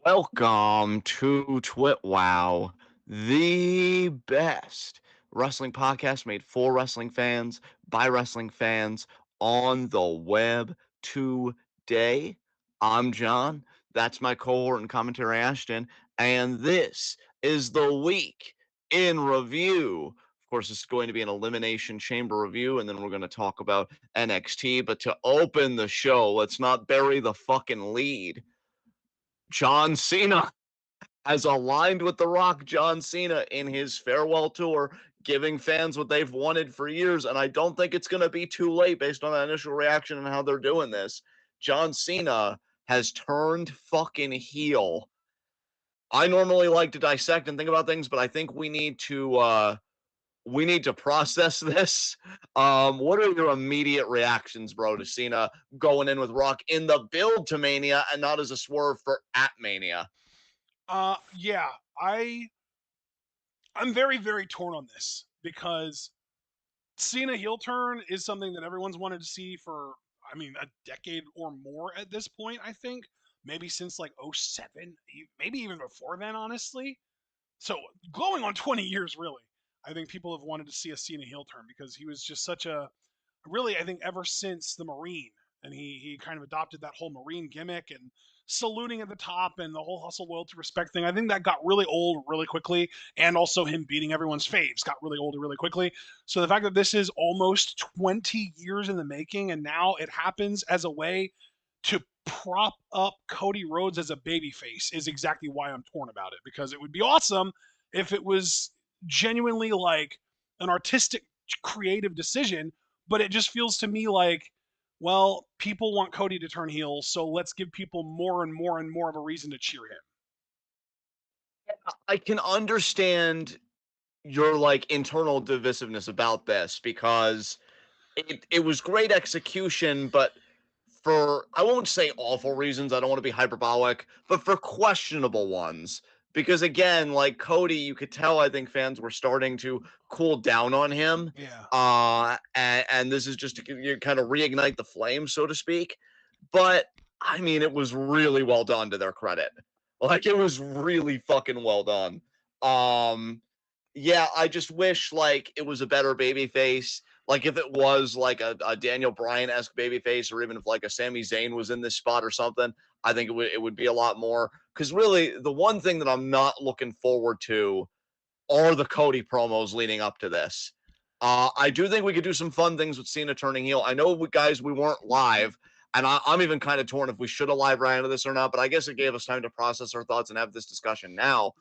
Welcome to TWitWoW, the best wrestling podcast made for wrestling fans by wrestling fans on the web today. I'm John. That's my cohort and commentary Ashton, and this is the week in review. Of course, this is going to be an Elimination Chamber review, and then we're going to talk about NXT. But to open the show, let's not bury the fucking lead. John Cena has aligned with The Rock, John Cena, in his farewell tour, giving fans what they've wanted for years. And I don't think it's going to be too late based on that initial reaction and how they're doing this. John Cena has turned fucking heel. I normally like to dissect and think about things, but I think we need to process this. What are your immediate reactions, bro, to Cena going in with Rock in the build to Mania and not as a swerve for at Mania? Yeah, I'm very, very torn on this because Cena heel turn is something that everyone's wanted to see for, a decade or more at this point, I think. Maybe since like '07, maybe even before then, honestly. So going on 20 years, really. I think people have wanted to see a Cena heel turn because he was just such a, really, I think ever since the Marine, and he kind of adopted that whole Marine gimmick and saluting at the top and the whole hustle loyalty respect thing. I think that got really old really quickly, and also him beating everyone's faves got really old really quickly. So the fact that this is almost 20 years in the making, and now it happens as a way to prop up Cody Rhodes as a babyface is exactly why I'm torn about it, because it would be awesome if it was genuinely like an artistic creative decision, but it just feels to me like, well, people want Cody to turn heel, so let's give people more and more and more of a reason to cheer him. I can understand your like internal divisiveness about this because it was great execution, but for I won't say awful reasons, I don't want to be hyperbolic, but for questionable ones. Because again, like Cody, you could tell I think fans were starting to cool down on him. Yeah. And this is just to kind of reignite the flame, so to speak. But I mean, it was really well done to their credit. Like it was really fucking well done. Um, yeah, I just wish like it was a better baby face. Like if it was like a Daniel Bryan esque baby face, or even if like a Sami Zayn was in this spot or something, I think it would be a lot more. Because really, the one thing that I'm not looking forward to are the Cody promos leading up to this. I do think we could do some fun things with Cena turning heel. I know, guys, we weren't live, and I'm even kind of torn if we should have live ran into this or not, but I guess it gave us time to process our thoughts and have this discussion now.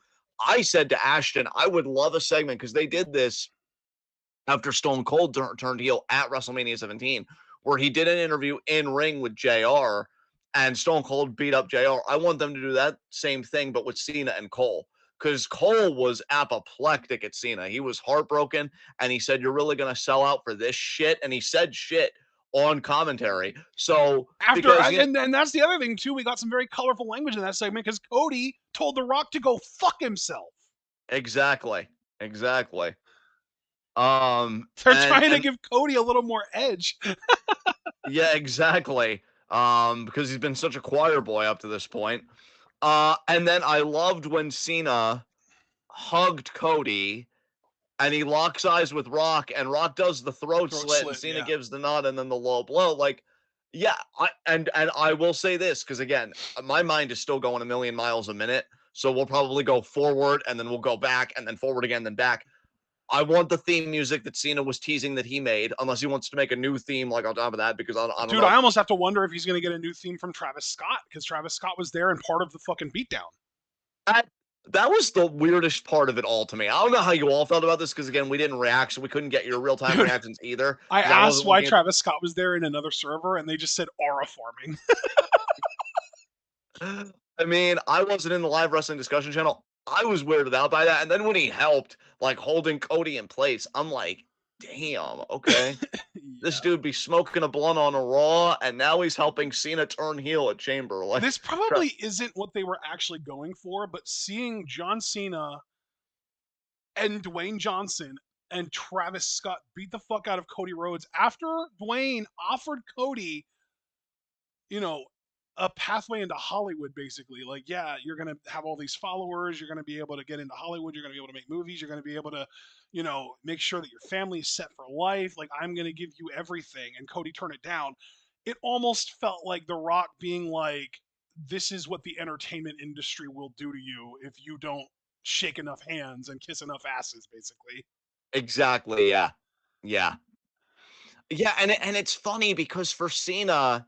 I said to Ashton, I would love a segment because they did this after Stone Cold turned heel at WrestleMania 17, where he did an interview in ring with JR and Stone Cold beat up JR. I want them to do that same thing, but with Cena and Cole. Because Cole was apoplectic at Cena. He was heartbroken, and he said, "You're really going to sell out for this shit?" And he said shit on commentary. So, After because, and that's the other thing too. We got some very colorful language in that segment because Cody told The Rock to go fuck himself. exactly, exactly. They're And trying to give Cody a little more edge. yeah, exactly. Because he's been such a choir boy up to this point. And then I loved when Cena hugged Cody and he locks eyes with Rock, and Rock does the throat Throat slit, and slit, Cena yeah. gives the nod and then the low blow. Like, yeah, and I will say this because again, my mind is still going a million miles a minute, so we'll probably go forward and then we'll go back and then forward again, then back. I want the theme music that Cena was teasing that he made, unless he wants to make a new theme like on top of that, because I don't Dude, know. I almost have to wonder if he's going to get a new theme from Travis Scott because Travis Scott was there and part of the fucking beatdown. That that was the weirdest part of it all to me. I don't know how you all felt about this because again, we didn't react, so we couldn't get your real time Dude, reactions either I because I asked wasn't why looking at Travis Scott was there in another server and they just said aura farming. the. I mean, I wasn't in the live wrestling discussion channel. I was weirded out by that, and then when he helped, like holding Cody in place, I'm like, damn, okay. This Yeah. dude be smoking a blunt on a Raw, and now he's helping Cena turn heel at Chamber. Like, This probably isn't what they were actually going for, but seeing John Cena and Dwayne Johnson and Travis Scott beat the fuck out of Cody Rhodes after Dwayne offered Cody, you know, a pathway into Hollywood, basically. Like, yeah, you're gonna have all these followers, you're gonna be able to get into Hollywood, you're gonna be able to make movies, you're gonna be able to, make sure that your family is set for life. Like, I'm gonna give you everything. And Cody turned it down. It almost felt like The Rock being like, this is what the entertainment industry will do to you if you don't shake enough hands and kiss enough asses, basically. Exactly. Yeah. Yeah. Yeah. And it's funny because for Cena,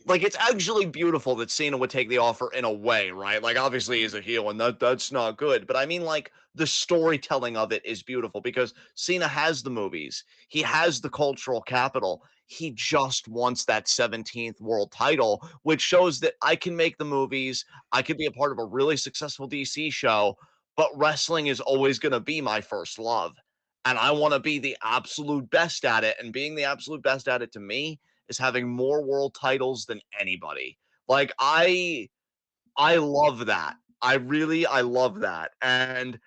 like, it's actually beautiful that Cena would take the offer in a way, right? Like, obviously he's a heel and that's not good. But I mean, like, the storytelling of it is beautiful because Cena has the movies. He has the cultural capital. He just wants that 17th world title, which shows that I can make the movies. I could be a part of a really successful DC show, but wrestling is always going to be my first love. And I want to be the absolute best at it. And being the absolute best at it to me is having more world titles than anybody. Like I love that. I love that. And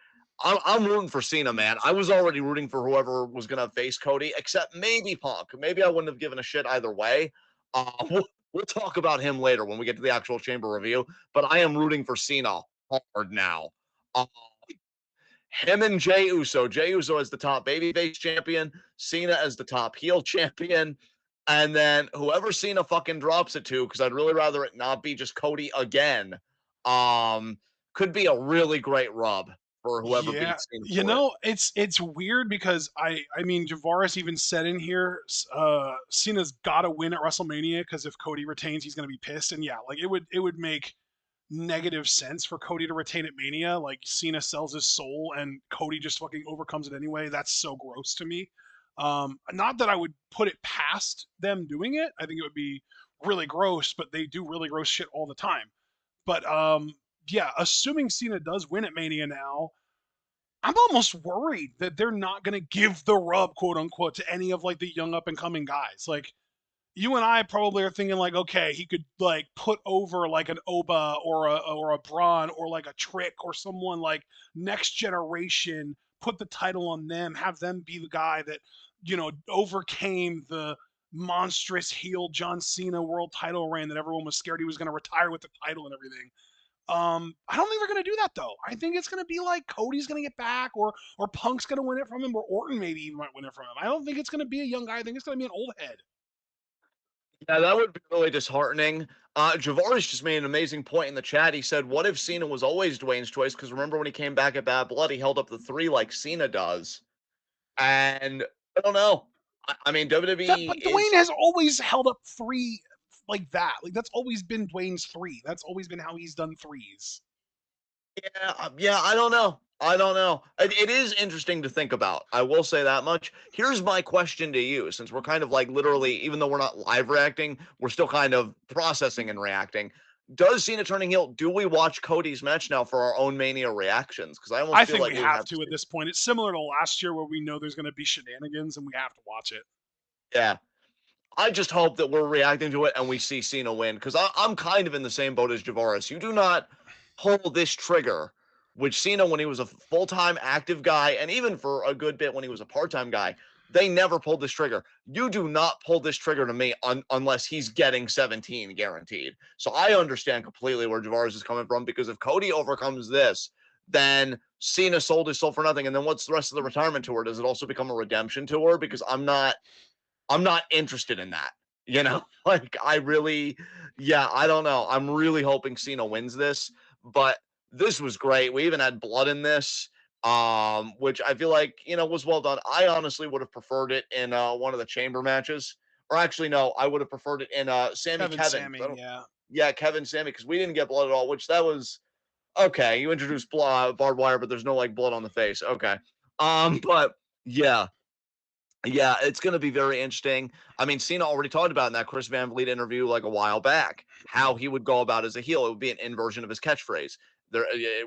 I'm rooting for Cena, man. I was already rooting for whoever was gonna face Cody, except maybe Punk. Maybe I wouldn't have given a shit either way. We'll talk about him later when we get to the actual chamber review. But I am rooting for Cena hard now. Uh, him and Jey Uso. Jey Uso as the top babyface champion, Cena as the top heel champion. And then whoever Cena fucking drops it to, because I'd really rather it not be just Cody again, um, could be a really great rub for whoever Yeah, beats Cena for it. it's weird because I mean Javaris even said in here, Cena's got to win at WrestleMania because if Cody retains, he's gonna be pissed. And yeah, like it would make negative sense for Cody to retain at Mania. Like Cena sells his soul and Cody just fucking overcomes it anyway. That's so gross to me. Not that I would put it past them doing it. I think it would be really gross, but they do really gross shit all the time. But yeah, assuming Cena does win at Mania now, I'm almost worried that they're not going to give the rub, quote unquote, to any of like the young up and coming guys. Like you and I probably are thinking like, okay, he could like put over like an Oba or a Braun or like a Trick or someone like next generation, put the title on them, have them be the guy that overcame the monstrous heel John Cena world title reign that everyone was scared he was going to retire with the title and everything. I don't think they're gonna do that though. I think it's gonna be like Cody's gonna get back, or Punk's gonna win it from him, or Orton maybe even might win it from him. I don't think it's gonna be a young guy. I think it's gonna be an old head. Yeah, that would be really disheartening. Javaris just made an amazing point in the chat. He said, "What if Cena was always Dwayne's choice? Because remember when he came back at Bad Blood, he held up the three like Cena does." And I don't know. I mean, WWE But Dwayne is has always held up three like that. Like that's always been Dwayne's three. That's always been how he's done threes. Yeah, yeah, I don't know. I don't know. It is interesting to think about. I will say that much. Here's my question to you, since we're kind of like literally, even though we're not live reacting, we're still kind of processing and reacting. Does Cena turning heel? Do we watch Cody's match now for our own Mania reactions? Because I almost I feel think like we we have have to at to. this point. It's similar to last year where we know there's gonna be shenanigans and we have to watch it. Yeah. I just hope that we're reacting to it and we see Cena win because I'm kind of in the same boat as Javaris. You do not pull this trigger, which Cena, when he was a full time active guy, and even for a good bit when he was a part time guy, they never pulled this trigger. You do not pull this trigger to me unless he's getting 17 guaranteed. So I understand completely where Javaris is coming from because if Cody overcomes this, then Cena sold his soul for nothing. And then what's the rest of the retirement tour? Does it also become a redemption tour? Because I'm not interested in that. You know, like I really, yeah, I don't know. I'm really hoping Cena wins this, but this was great. We even had blood in this, which I feel like was well done. I honestly would have preferred it in one of the chamber matches, or actually no, I would have preferred it in Sammy Kevin, Kevin. 'Cause I Sammy, don't, yeah. yeah, Kevin Sammy because we didn't get blood at all, which that was okay. You introduced barbed wire, but there's no like blood on the face. Okay, but yeah, yeah, it's going to be very interesting. I mean, Cena already talked about in that Chris Van Vliet interview like a while back how he would go about as a heel. It would be an inversion of his catchphrase.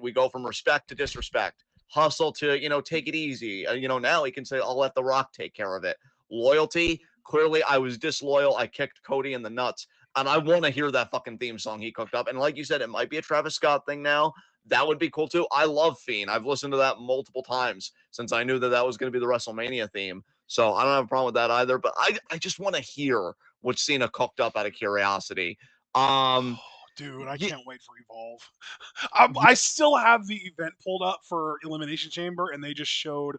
We go from respect to disrespect, hustle to take it easy. Now he can say, "I'll let The Rock take care of it." Loyalty. Clearly, I was disloyal. I kicked Cody in the nuts, and I want to hear that fucking theme song he cooked up. And like you said, it might be a Travis Scott thing now. That would be cool too. I love Fiend. I've listened to that multiple times since I knew that that was going to be the WrestleMania theme. So I don't have a problem with that either. But I just want to hear what Cena cooked up out of curiosity. Dude, I Ye can't wait for Evolve. I still have the event pulled up for Elimination Chamber, and they just showed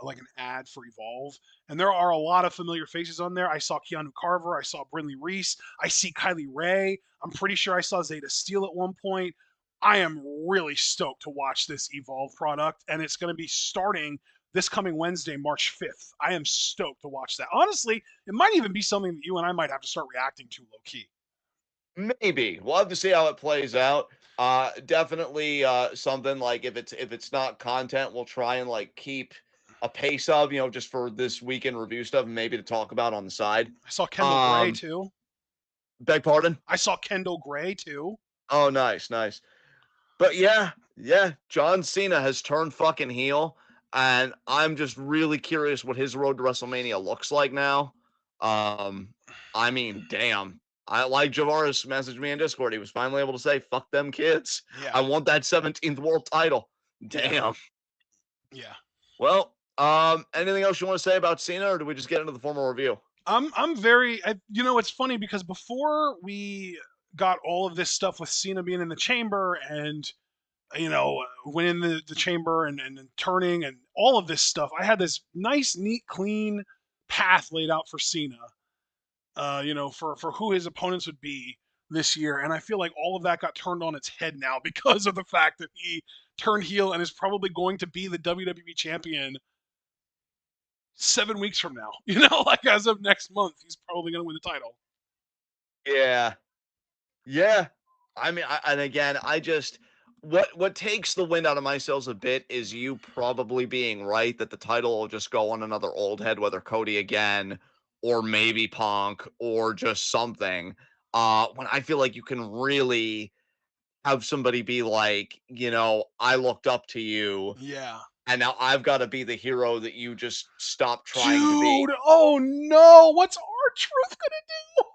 like an ad for Evolve, and there are a lot of familiar faces on there. I saw Keanu Carver, I saw Brinley Reese, I see Kylie Ray. I'm pretty sure I saw Zeta Steele at one point. I am really stoked to watch this Evolve product, and it's going to be starting this coming Wednesday, March 5th. I am stoked to watch that. Honestly, it might even be something that you and I might have to start reacting to low key. Maybe. We'll have to see how it plays out. Definitely something like if it's not content, we'll try and like keep a pace of, just for this weekend review stuff and maybe to talk about on the side. I saw Kendall Gray Um, too. Beg pardon? I saw Kendall Gray too. Oh, nice, nice. But yeah, yeah, John Cena has turned fucking heel, and I'm just really curious what his road to WrestleMania looks like now. I mean, damn. I like Javaris messaged me in Discord. He was finally able to say, "Fuck them kids. Yeah, I want that 17th world title." yeah, Damn. yeah. Well, anything else you want to say about Cena, or do we just get into the formal review? I'm very. It's funny because before we got all of this stuff with Cena being in the chamber and winning the chamber and turning and all of this stuff, I had this nice, neat, clean path laid out for Cena. For who his opponents would be this year, and I feel like all of that got turned on its head now because of the fact that he turned heel and is probably going to be the WWE champion 7 weeks from now. Like as of next month, he's probably going to win the title. Yeah. Yeah. I mean, and again, I just what takes the wind out of my sails a bit is you probably being right that the title will just go on another old head, whether Cody again or maybe Punk or just something. When I feel like you can really have somebody be like, I looked up to you, Yeah. and now I've got to be the hero that you just stopped trying to be. Dude, oh no, what's our Truth gonna do?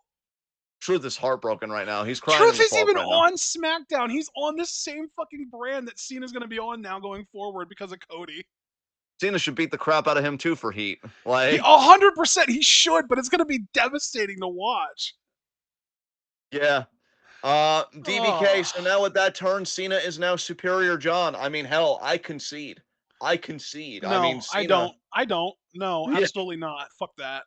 Truth is heartbroken right now. He's crying in Truth the is park even right now. on SmackDown. He's on the same fucking brand that Cena's gonna be on now going forward because of Cody. Cena should beat the crap out of him too for heat. He Like, 100% he should, but it's gonna be devastating to watch. yeah. DBK, Oh, so now with that turn, Cena is now superior John. I mean, hell, I concede. I concede. I mean, no, I Cena, don't. I don't. No, yeah, absolutely not. Fuck that.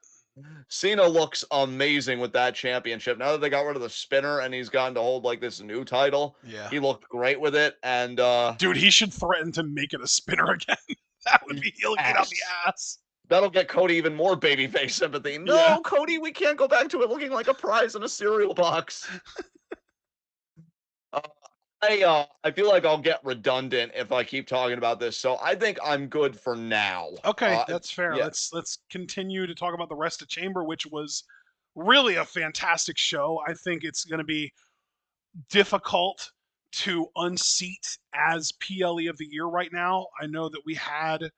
Cena looks amazing with that championship. Now that they got rid of the spinner and he's gotten to hold like this new title, Yeah. he looked great with it. And Dude, he should threaten to make it a spinner again. That would be he'll get on the yes, ass. that'll get Cody even more babyface sympathy. Yeah. No, Cody, we can't go back to it looking like a prize in a cereal box. Uh, I feel like I'll get redundant if I keep talking about this, so I think I'm good for now. Okay, that's fair. Yeah, Let's continue to talk about the rest of Chamber, which was really a fantastic show. I think it's going to be difficult to unseat as PLE of the year right now. I know that we had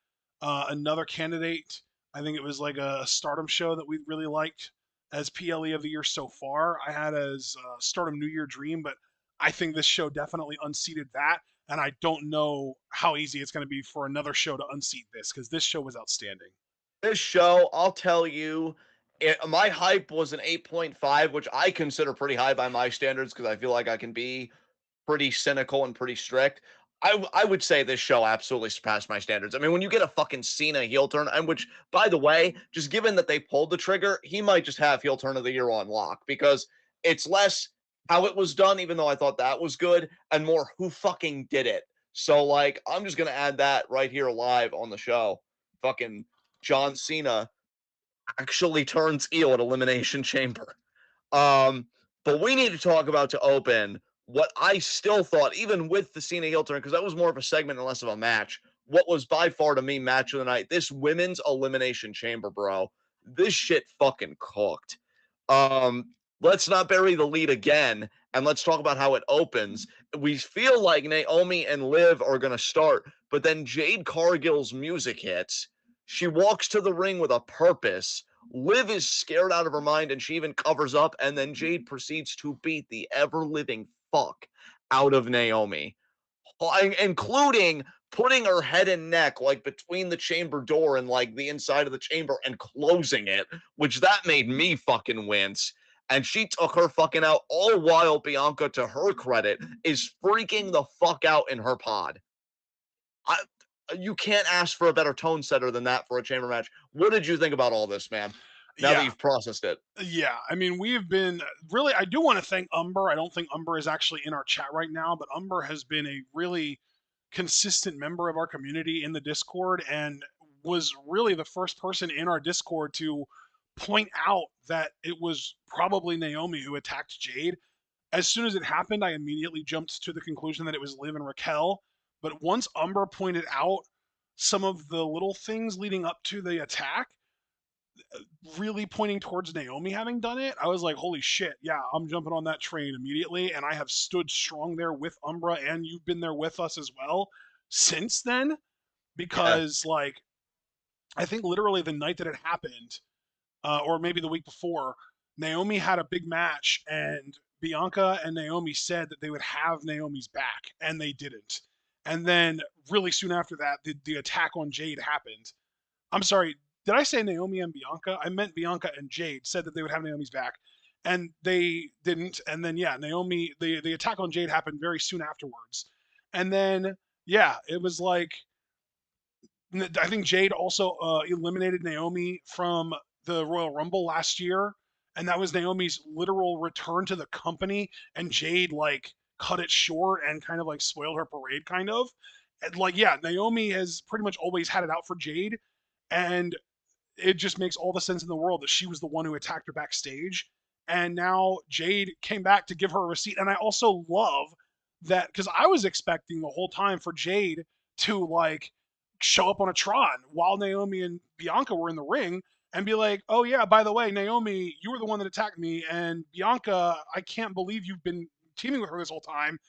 another candidate. I think it was like a Stardom show that we really liked as PLE of the year so far. I had as Stardom New Year Dream, but I think this show definitely unseated that. And I don't know how easy it's going to be for another show to unseat this because this show was outstanding. this show, I'll tell you, my hype was an 8.5, which I consider pretty high by my standards because I feel like I can be pretty cynical and pretty strict. I would say this show absolutely surpassed my standards. I mean, when you get a fucking Cena heel turn, and which, by the way, just given that they pulled the trigger, he might just have heel turn of the year on lock because it's less how it was done, even though I thought that was good, and more who fucking did it. So, like, I'm just gonna add that right here live on the show. Fucking John Cena actually turns heel at Elimination Chamber. Um, but we need to talk about to open what I still thought, even with the Cena heel turn, because that was more of a segment and less of a match. What was by far to me match of the night? This women's elimination chamber, bro. This shit fucking cooked. Let's not bury the lead again, and let's talk about how it opens. We feel like Naomi and Liv are gonna start, but then Jade Cargill's music hits. She walks to the ring with a purpose. Liv is scared out of her mind and she even covers up, and then Jade proceeds to beat the ever living fuck out of Naomi, including putting her head and neck like between the chamber door and like the inside of the chamber and closing it, which that made me fucking wince. and she took her fucking out, all while Bianca, to her credit, is freaking the fuck out in her pod. I, you can't ask for a better tone setter than that for a chamber match. What did you think about all this, man? Now that Yeah. you've processed it. Yeah, I mean, we've been really. I do want to thank Umber. I don't think Umber is actually in our chat right now, but Umber has been a really consistent member of our community in the Discord and was really the first person in our Discord to point out that it was probably Naomi who attacked Jade. As soon as it happened, I immediately jumped to the conclusion that it was Liv and Raquel. But once Umber pointed out some of the little things leading up to the attack, really pointing towards Naomi having done it, I was like, holy shit, yeah, I'm jumping on that train immediately. And I have stood strong there with Umbra, and you've been there with us as well since then. Yeah. Because, like, I think literally the night that it happened, or maybe the week before, Naomi had a big match, and Bianca and Naomi said that they would have Naomi's back, and they didn't. And then, really soon after that, the attack on Jade happened. I'm sorry, did I say Naomi and Bianca? I meant Bianca and Jade said that they would have Naomi's back, and they didn't. And then yeah, Naomi, the attack on Jade happened very soon afterwards, and then yeah, it was like I think Jade also eliminated Naomi from the Royal Rumble last year, and that was Naomi's literal return to the company, and Jade like cut it short and kind of like spoiled her parade, kind of. And, like yeah, Naomi has pretty much always had it out for Jade, and it just makes all the sense in the world that she was the one who attacked her backstage. And now Jade came back to give her a receipt. And I also love that because I was expecting the whole time for Jade to like show up on a Tron while Naomi and Bianca were in the ring and be like, oh, yeah, by the way, Naomi, you were the one that attacked me. And Bianca, I can't believe you've been teaming with her this whole time.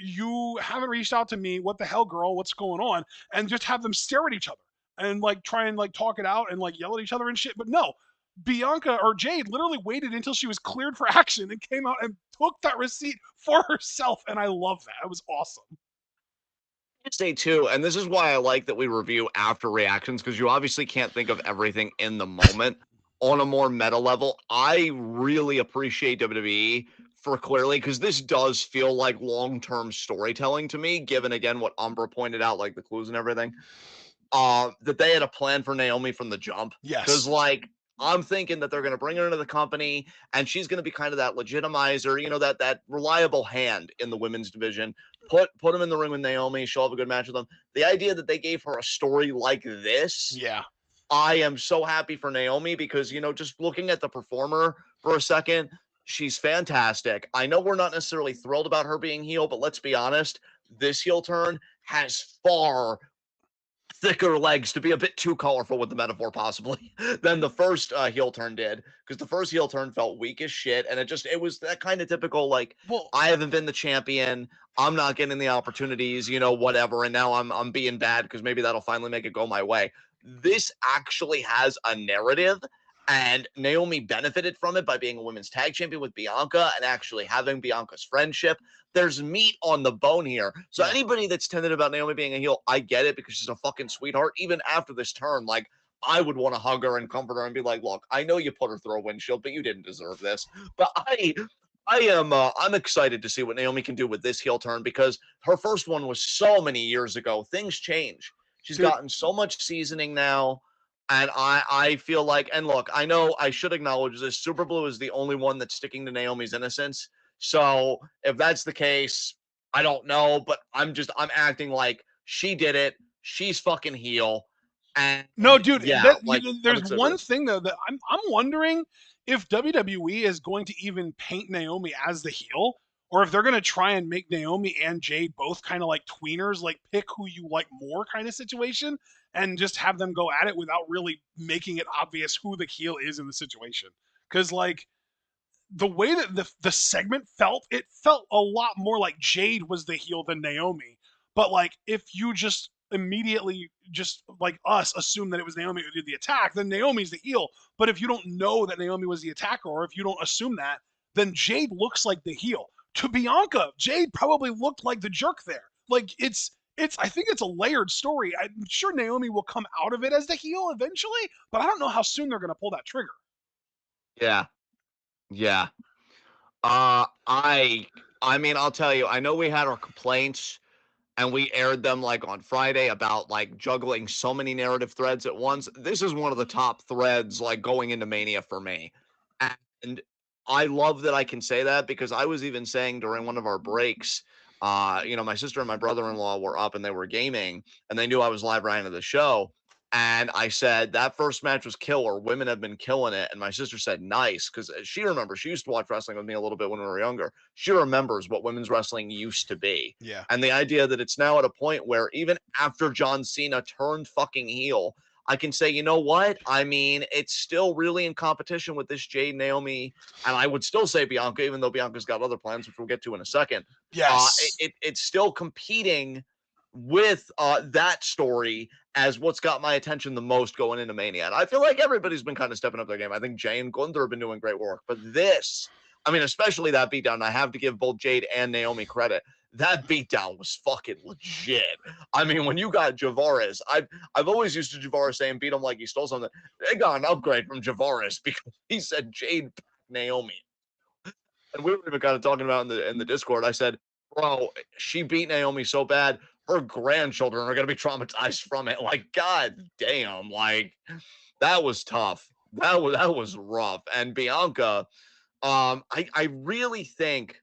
You haven't reached out to me. What the hell, girl? What's going on? And just have them stare at each other and like try and like talk it out and like yell at each other and shit. But no, Bianca or Jade literally waited until she was cleared for action and came out and took that receipt for herself. And I love that. It was awesome. Say too, and this is why I like that we review after reactions, because you obviously can't think of everything in the moment. On a more meta level, I really appreciate WWE for clearly, because this does feel like long-term storytelling to me, given again what Umbra pointed out, like the clues and everything. That they had a plan for Naomi from the jump. Because, Yes. like, I'm thinking that they're going to bring her into the company, and she's going to be kind of that legitimizer, that reliable hand in the women's division. Put them in the ring with Naomi. She'll have a good match with them. The idea that they gave her a story like this, Yeah. I am so happy for Naomi because, just looking at the performer for a second, she's fantastic. I know we're not necessarily thrilled about her being heel, but let's be honest, this heel turn has far thicker legs, to be a bit too colorful with the metaphor possibly, than the first heel turn did, because the first heel turn felt weak as shit, and it was that kind of typical, like, Well, I haven't been the champion, I'm not getting the opportunities, whatever, and now I'm being bad because maybe that'll finally make it go my way. This actually has a narrative, and Naomi benefited from it by being a women's tag champion with Bianca and actually having Bianca's friendship. There's meat on the bone here. So yeah. anybody that's tended about Naomi being a heel, I get it because she's a fucking sweetheart. Even after this turn, like, I would want to hug her and comfort her and be like, look, I know you put her through a windshield, but you didn't deserve this. But I'm excited to see what Naomi can do with this heel turn, because her first one was so many years ago. Things change. She's Dude, gotten so much seasoning now. And I feel like, and look, I know I should acknowledge this. Super Blue is the only one that's sticking to Naomi's innocence. So if that's the case, I don't know, but I'm acting like she did it. She's fucking heel. And no, dude, yeah, like, I'm there's excited for one this. thing though that I'm wondering if WWE is going to even paint Naomi as the heel, or if they're going to try and make Naomi and Jade both kind of like tweeners, like pick who you like more kind of situation, and just have them go at it without really making it obvious who the heel is in the situation. Because like the way that the segment felt, it felt a lot more like Jade was the heel than Naomi. But like if you just immediately just like us assume that it was Naomi who did the attack, then Naomi's the heel. But if you don't know that Naomi was the attacker, or if you don't assume that, then Jade looks like the heel. To Bianca, Jade probably looked like the jerk there. Like it's I think it's a layered story. I'm sure Naomi will come out of it as the heel eventually, but I don't know how soon they're gonna pull that trigger. Yeah. Yeah. I mean, I'll tell you, I know we had our complaints and we aired them like on Friday about like juggling so many narrative threads at once. This is one of the top threads like going into Mania for me. And I love that I can say that because I was even saying during one of our breaks, my sister and my brother-in-law were up and they were gaming and they knew I was live right into the show. And I said that first match was killer. Women have been killing it. And my sister said, nice. Because she remembers, she used to watch wrestling with me a little bit when we were younger. She remembers what women's wrestling used to be. Yeah. And the idea that it's now at a point where even after John Cena turned fucking heel, I can say, you know what? I mean, it's still really in competition with this Jade Naomi. And I would still say Bianca, even though Bianca's got other plans, which we'll get to in a second. Yes. It's still competing with that story as what's got my attention the most going into Mania. And I feel like everybody's been kind of stepping up their game. I think Jay and Gunther have been doing great work. But this, I mean, especially that beatdown, I have to give both Jade and Naomi credit. That beatdown was fucking legit. I mean, when you got Javaris, I've always used to Javaris saying beat him like he stole something. They got an upgrade from Javaris because he said Jade Naomi. And we were even kind of talking about in the Discord. I said, bro, she beat Naomi so bad, her grandchildren are gonna be traumatized from it. Like, god damn, like that was tough. That was rough. And Bianca, I really think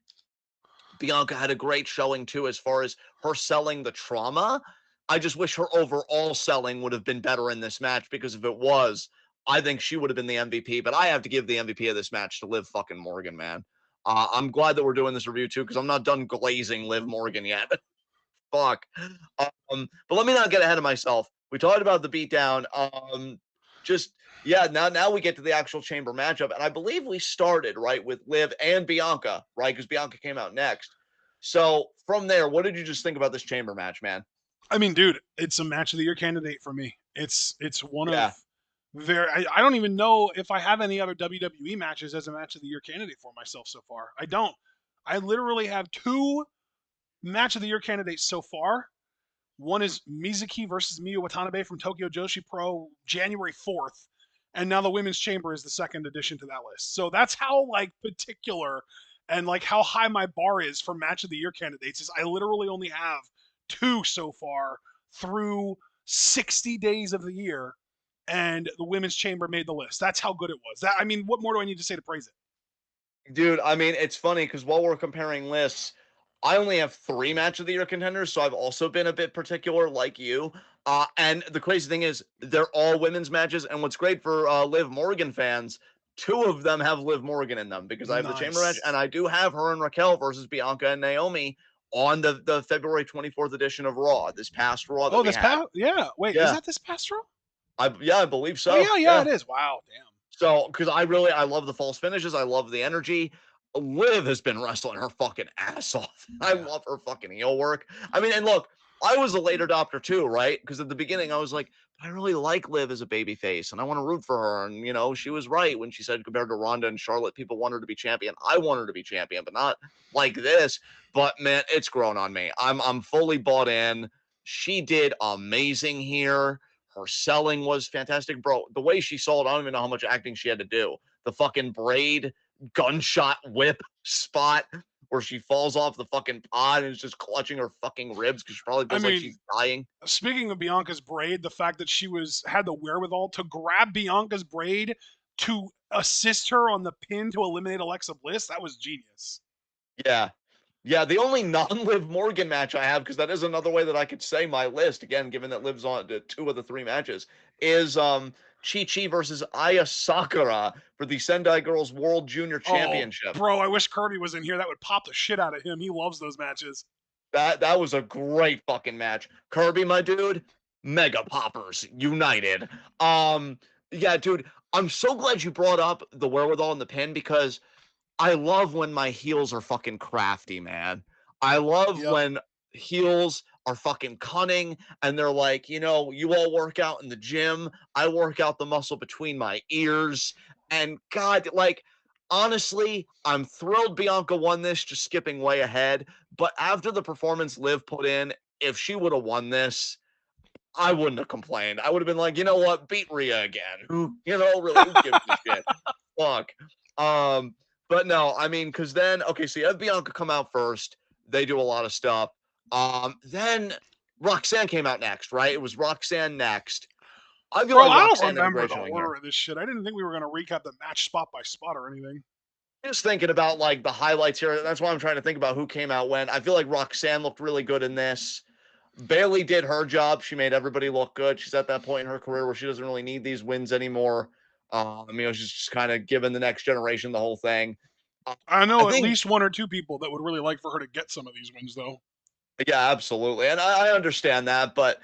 Bianca had a great showing too, as far as her selling the trauma. I just wish her overall selling would have been better in this match because if it was, I think she would have been the MVP. But I have to give the MVP of this match to Liv fucking Morgan, man. I'm glad that we're doing this review too because I'm not done glazing Liv Morgan yet. Fuck. But let me not get ahead of myself. We talked about the beatdown. Just yeah, now we get to the actual chamber matchup, and I believe we started right with Liv and Bianca, right? Because Bianca came out next. So from there, what did you just think about this chamber match, man? I mean, dude, it's a match of the year candidate for me. It's one of Yeah, I don't even know if I have any other WWE matches as a match of the year candidate for myself so far. I don't. I literally have two match of the year candidates so far. One is Mizuki versus Miyu Watanabe from Tokyo Joshi Pro January 4th. And now the women's chamber is the second addition to that list. So that's how like particular and like how high my bar is for match of the year candidates is I literally only have two so far through 60 days of the year and the women's chamber made the list. That's how good it was. That I mean, what more do I need to say to praise it? dude. I mean, it's funny because while we're comparing lists, I only have three match of the year contenders, so I've also been a bit particular, like you. And the crazy thing is, they're all women's matches. And what's great for Liv Morgan fans, two of them have Liv Morgan in them because I have the chamber match, and Nice. I do have her and Raquel versus Bianca and Naomi on the February 24th edition of Raw, this past Raw that Oh, we this had. past yeah. Wait, is Yeah, that this past row? I believe Oh so. yeah, yeah, Yeah. it is. Wow, damn. So, because I love the false finishes, I love the energy. Liv has been wrestling her fucking ass off. I Yeah. love her fucking heel work. I mean, and look, I was a late adopter too, right? Because at the beginning I was like, I really like Liv as a baby face, and I want to root for her. And she was right when she said compared to Ronda and Charlotte, people want her to be champion. I want her to be champion, but not like this. But man, it's grown on me. I'm fully bought in. She did amazing here. Her selling was fantastic, bro. The way she sold, I don't even know how much acting she had to do. The fucking braid gunshot whip spot where she falls off the fucking pod and is just clutching her fucking ribs because she probably I feels like mean, she's dying. speaking of Bianca's braid, the fact that she was had the wherewithal to grab Bianca's braid to assist her on the pin to eliminate Alexa Bliss, that was genius. Yeah. Yeah, the only non-Liv Morgan match I have, because that is another way that I could say my list, again, given that Liv's on to two of the three matches, is Chi Chi versus Aya Sakura for the Sendai Girls World Junior Oh, Championship. bro, I wish Kirby was in here. That would pop the shit out of him. He loves those matches. That was a great fucking match. Kirby, my dude, mega poppers united. Yeah, dude, I'm so glad you brought up the wherewithal in the pin because I love when my heels are fucking crafty, man. I love Yep. when heels are fucking cunning and they're like, you all work out in the gym. I work out the muscle between my ears. And God, like, honestly, I'm thrilled Bianca won this, just skipping way ahead. But after the performance Liv put in, if she would have won this, I wouldn't have complained. I would have been like, you know what, beat Rhea again. Really, who gives a shit? Fuck. Um, But no, I mean, because then, okay, so you have Bianca come out first. They do a lot of stuff. Then Roxanne came out next, right? It was Roxanne next. I feel Bro, like I don't Roxanne did a remember great the showing here. order of this shit. I didn't think we were gonna recap the match spot by spot or anything. Just thinking about like the highlights here. That's why I'm trying to think about who came out when. I feel like Roxanne looked really good in this. Bailey did her job. She made everybody look good. She's at that point in her career where she doesn't really need these wins anymore. She's just kind of giving the next generation the whole thing. I I know at think, least one or two people that would really like for her to get some of these wins, though. yeah, absolutely. And I understand that. But,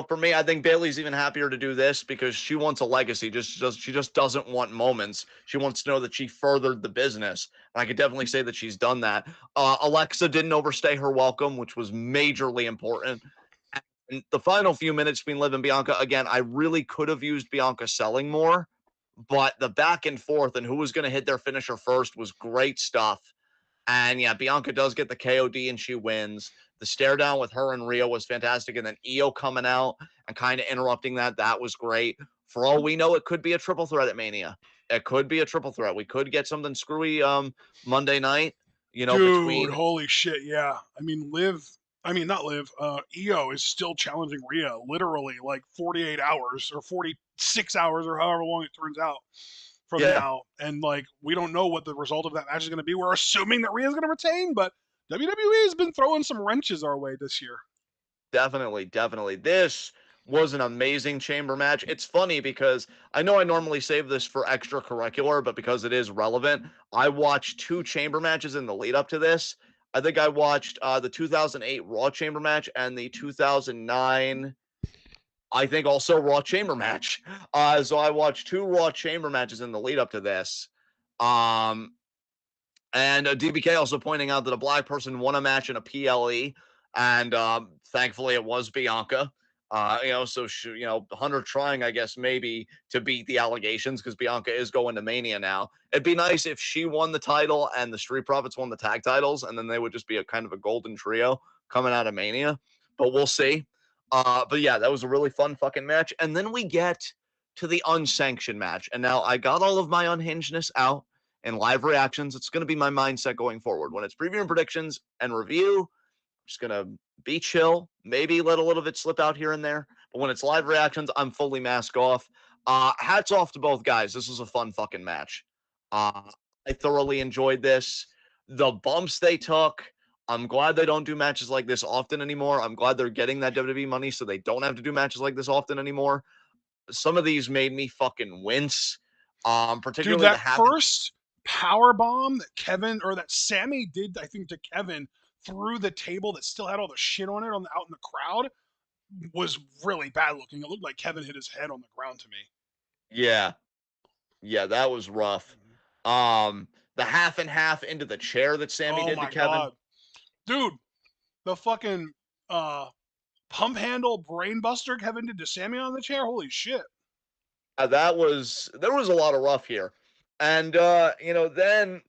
for me, I think Bailey's even happier to do this because she wants a legacy. She just doesn't want moments. She wants to know that she furthered the business. And I could definitely say that she's done that. Alexa didn't overstay her welcome, which was majorly important. And the final few minutes between Liv and Bianca, again, I really could have used Bianca selling more, but the back and forth and who was going to hit their finisher first was great stuff. And yeah, Bianca does get the KOD and she wins. The stare down with her and Rio was fantastic. And then Io coming out and kind of interrupting that was great. For all we know, it could be a triple threat at Mania. It could be a triple threat. We could get something screwy Monday night, Dude, between. holy shit, yeah. Not Liv, Io is still challenging Rhea literally like 48 hours or 46 hours or however long it turns out from Yeah. now. And like, we don't know what the result of that match is going to be. We're assuming that Rhea's going to retain, but WWE has been throwing some wrenches our way this year. Definitely, definitely. This was an amazing chamber match. It's funny because I know I normally save this for extracurricular, but because it is relevant, I watched two chamber matches in the lead up to this. I think I watched the 2008 Raw chamber match and the 2009, I think, also Raw chamber match. So I watched two Raw chamber matches in the lead up to this. Um, and DBK also pointing out that a black person won a match in a PLE, and thankfully it was Bianca. So Hunter trying, I guess, maybe to beat the allegations because Bianca is going to Mania now. It'd be nice if she won the title and the Street Profits won the tag titles, and then they would just be a kind of a golden trio coming out of Mania. But we'll see. But yeah, that was a really fun fucking match. And then we get to the unsanctioned match, and now I got all of my unhingedness out and live reactions. It's going to be my mindset going forward. When it's preview and predictions and review, I'm just going to be chill, maybe let a little bit slip out here and there. But when it's live reactions, I'm fully mask off. Hats off to both guys. This was a fun fucking match. I thoroughly enjoyed this. The bumps they took, I'm glad they don't do matches like this often anymore. I'm glad they're getting that WWE money so they don't have to do matches like this often anymore. Some of these made me fucking wince. Dude, Particularly the that half. first power bomb that Sammy did, I think, to Kevin through the table that still had all the shit on it out in the crowd was really bad looking. It looked like Kevin hit his head on the ground to me. Yeah. Yeah, that was rough. The half and half into the chair that Sammy Oh did to my Kevin. god. Dude, the fucking pump handle brainbuster Kevin did to Sammy on the chair. Holy shit. There was a lot of rough here. And then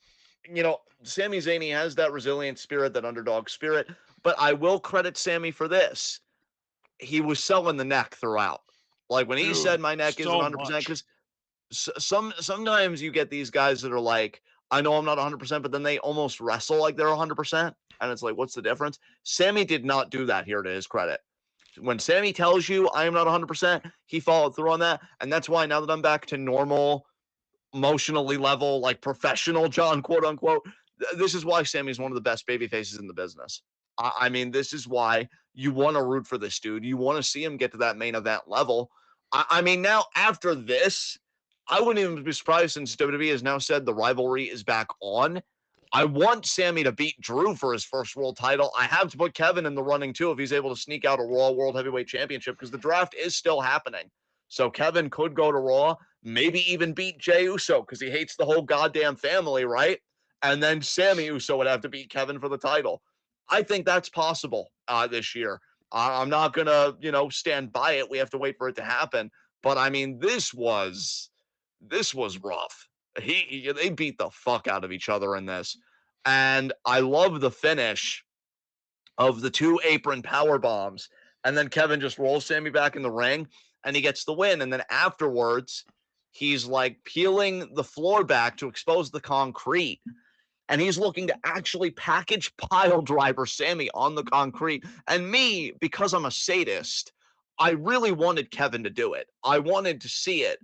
Sami Zayn, he has that resilient spirit, that underdog spirit. But I will credit Sammy for this. He was selling the neck throughout. Like when he Dude, said my neck isn't so 100%, much. because sometimes you get these guys that are like, I know I'm not 100%, but then they almost wrestle like they're 100%. And it's like, what's the difference? Sammy did not do that here, to his credit. When Sammy tells you I am not 100%, he followed through on that. And that's why now that I'm back to normal, emotionally level, like professional John, quote unquote, this is why Sammy's one of the best baby faces in the business. I mean, this is why you want to root for this dude. You want to see him get to that main event level. I mean, now after this, I wouldn't even be surprised since WWE has now said the rivalry is back on. I want Sammy to beat Drew for his first world title. I have to put Kevin in the running too if he's able to sneak out a Raw World Heavyweight Championship because the draft is still happening. So Kevin could go to Raw, maybe even beat Jey Uso because he hates the whole goddamn family, right? And then Sammy Uso would have to beat Kevin for the title. I think that's possible this year. I'm not gonna, stand by it. We have to wait for it to happen. But I mean, this was rough. They beat the fuck out of each other in this, and I love the finish of the two apron power bombs, and then Kevin just rolls Sammy back in the ring, and he gets the win. And then afterwards, he's like peeling the floor back to expose the concrete. And he's looking to actually package pile driver Sammy on the concrete. And me, because I'm a sadist, I really wanted Kevin to do it. I wanted to see it,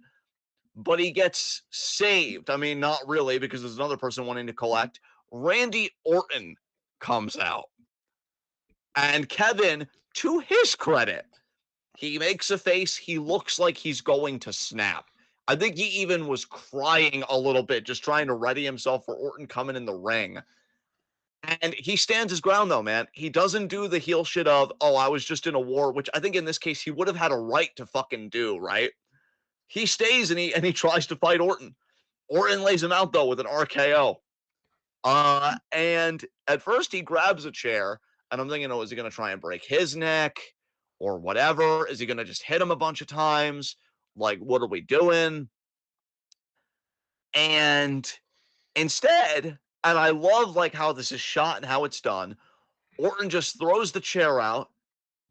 but he gets saved. I mean, not really, because there's another person wanting to collect. Randy Orton comes out. And Kevin, to his credit, he makes a face. He looks like he's going to snap. I think he even was crying a little bit, just trying to ready himself for Orton coming in the ring. And he stands his ground, though, man. He doesn't do the heel shit of, oh, I was just in a war, which I think in this case he would have had a right to fucking do, right? He stays and he tries to fight Orton. Orton lays him out, though, with an RKO. And at first he grabs a chair, and I'm thinking, oh, is he going to try and break his neck or whatever? Is he going to just hit him a bunch of times? Like, what are we doing? And instead, and I love like how this is shot and how it's done, Orton just throws the chair out,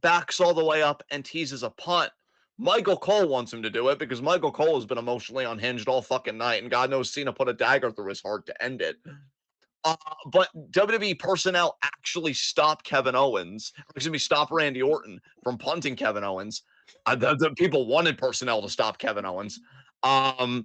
backs all the way up, and teases a punt. Michael Cole wants him to do it because Michael Cole has been emotionally unhinged all fucking night, and God knows Cena put a dagger through his heart to end it. But WWE personnel actually stopped Kevin Owens, excuse me, stop Randy Orton from punting Kevin Owens. The people wanted personnel to stop Kevin Owens. And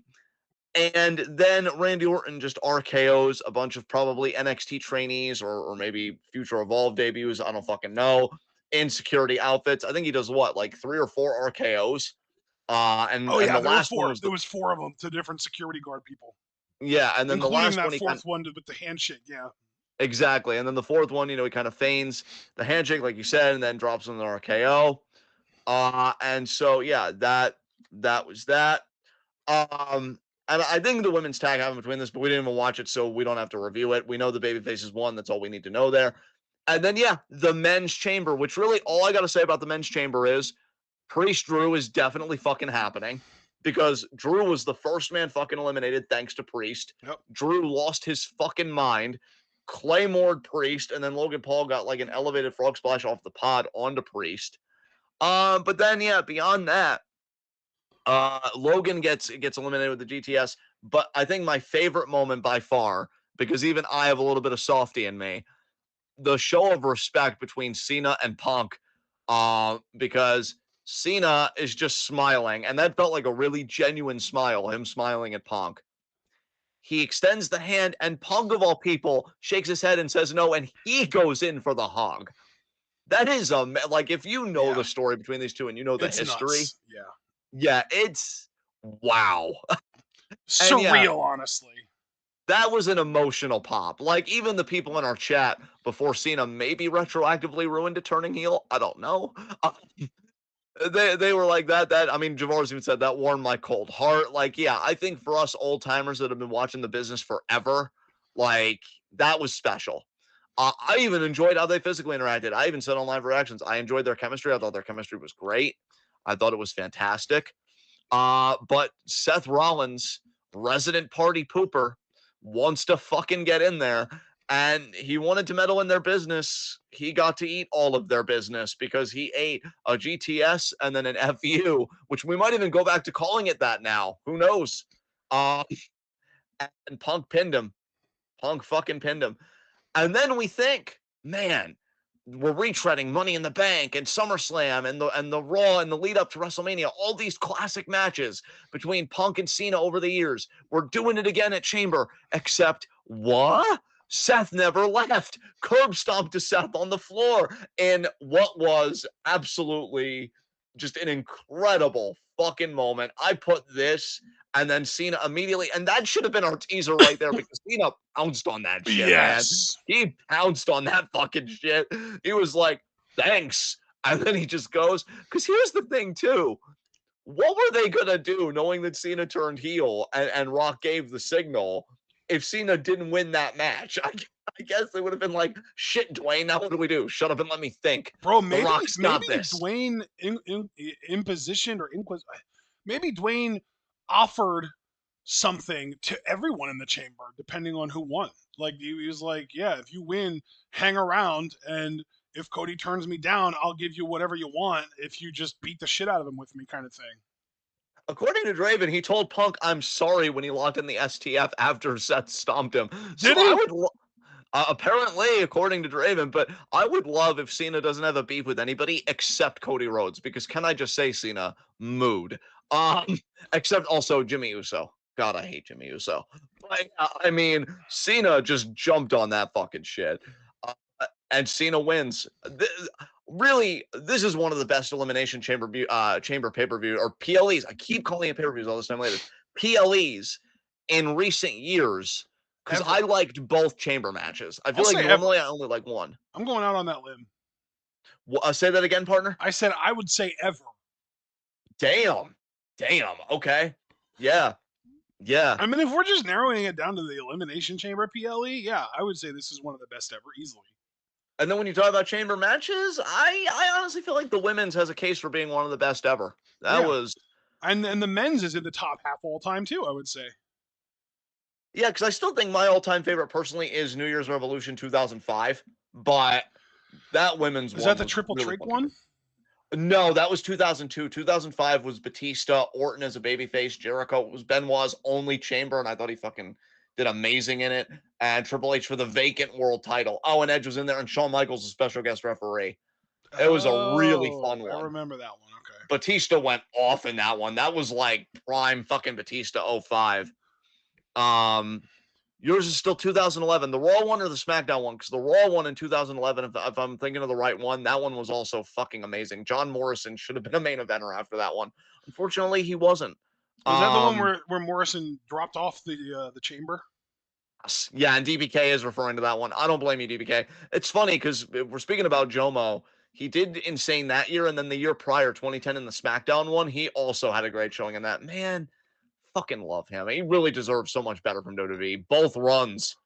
then Randy Orton just RKOs a bunch of probably NXT trainees or maybe future Evolve debuts. I don't fucking know. In security outfits. I think he does what, like 3 or 4 RKOs. And the last one was there was 4 of them to different security guard people. Yeah, and then the last that one, fourth one with the handshake. Yeah, exactly. And then the fourth one, he kind of feigns the handshake, like you said, and then drops him the RKO. And so yeah, that was that. And I think the women's tag happened between this, but we didn't even watch it, so we don't have to review it. We know the babyfaces won. That's all we need to know there. And then yeah, the men's chamber, which really all I got to say about the men's chamber is Priest Drew is definitely fucking happening. Because Drew was the first man fucking eliminated thanks to Priest. Yep. Drew lost his fucking mind, Claymored Priest, and then Logan Paul got like an elevated frog splash off the pod onto Priest. But then yeah, beyond that, Logan gets eliminated with the GTS. But I think my favorite moment by far, because even I have a little bit of softy in me, the show of respect between Cena and Punk, because Cena is just smiling, and that felt like a really genuine smile, him smiling at Punk. He extends the hand, and Punk, of all people, shakes his head and says no, and he goes in for the hug. That is, like, if you know the story between these two and you know the history. Nuts. Yeah, it's, wow. Surreal, honestly. That was an emotional pop. Like, even the people in our chat before Cena maybe retroactively ruined a turning heel, I don't know. They were like that. I mean, Javor's even said that warmed my cold heart. Like, yeah, I think for us old timers that have been watching the business forever, like, that was special. I even enjoyed how they physically interacted. I even said on live reactions, I enjoyed their chemistry. I thought their chemistry was great. I thought it was fantastic. But Seth Rollins, resident party pooper, wants to fucking get in there. And he wanted to meddle in their business. He got to eat all of their business because he ate a GTS and then an FU, which we might even go back to calling it that now. Who knows? And Punk pinned him. Punk fucking pinned him. And then we think, man, we're retreading Money in the Bank and SummerSlam and the Raw and the lead up to WrestleMania. All these classic matches between Punk and Cena over the years. We're doing it again at Chamber, except what? Seth never left. Curb stomped to Seth on the floor in what was absolutely just an incredible fucking moment. I put this and then Cena immediately, and that should have been our teaser right there because Cena pounced on that shit, yes. man. He pounced on that fucking shit. He was like, thanks. And then he just goes, because here's the thing, too. What were they going to do knowing that Cena turned heel and Rock gave the signal if Cena didn't win that match? I guess they would have been like, shit, Dwayne, now what do we do? Shut up and let me think. Bro, maybe Dwayne impositioned or maybe Dwayne offered something to everyone in the chamber, depending on who won. Like, he was like, yeah, if you win, hang around, and if Cody turns me down, I'll give you whatever you want if you just beat the shit out of him with me, kind of thing. According to Draven, he told Punk, "I'm sorry" when he locked in the STF after Seth stomped him. So Did he? I would apparently, according to Draven, but I would love if Cena doesn't have a beef with anybody except Cody Rhodes, because can I just say, Cena, mood. Um, except also Jimmy Uso. God, I hate Jimmy Uso. But, I mean, Cena just jumped on that fucking shit. And Cena wins. Really, this is one of the best Elimination Chamber pay-per-view, or PLEs. I keep calling it pay-per-views all this time later. PLEs in recent years, because I liked both chamber matches. I feel like normally I only like one. I'm going out on that limb. Say that again, partner. I said I would say ever. Damn. Okay. Yeah. I mean, if we're just narrowing it down to the Elimination Chamber PLE, yeah, I would say this is one of the best ever, easily. And then when you talk about chamber matches, I honestly feel like the women's has a case for being one of the best ever. That was, and the men's is in the top half all time too, I would say. Yeah, because I still think my all-time favorite personally is New Year's Revolution 2005, but that women's is that the triple trick one? No, that was 2002. 2005 was Batista, Orton as a babyface, Jericho. It was Benoit's only chamber, and I thought he fucking did amazing in it. And Triple H for the vacant world title. Oh, and Edge was in there, and Shawn Michaels, a special guest referee. It was a really fun one. I remember that one. Okay. Batista went off in that one. That was like prime fucking Batista 05. Yours is still 2011. The Raw one or the SmackDown one? Because the Raw one in 2011, if I'm thinking of the right one, that one was also fucking amazing. John Morrison should have been a main eventer after that one. Unfortunately, he wasn't. Was that the one where Morrison dropped off the chamber? Yeah, and DBK is referring to that one. I don't blame you, DBK. It's funny because we're speaking about Jomo. He did insane that year, and then the year prior, 2010, in the SmackDown one, he also had a great showing in that. Man, fucking love him. He really deserves so much better from WWE. Both runs.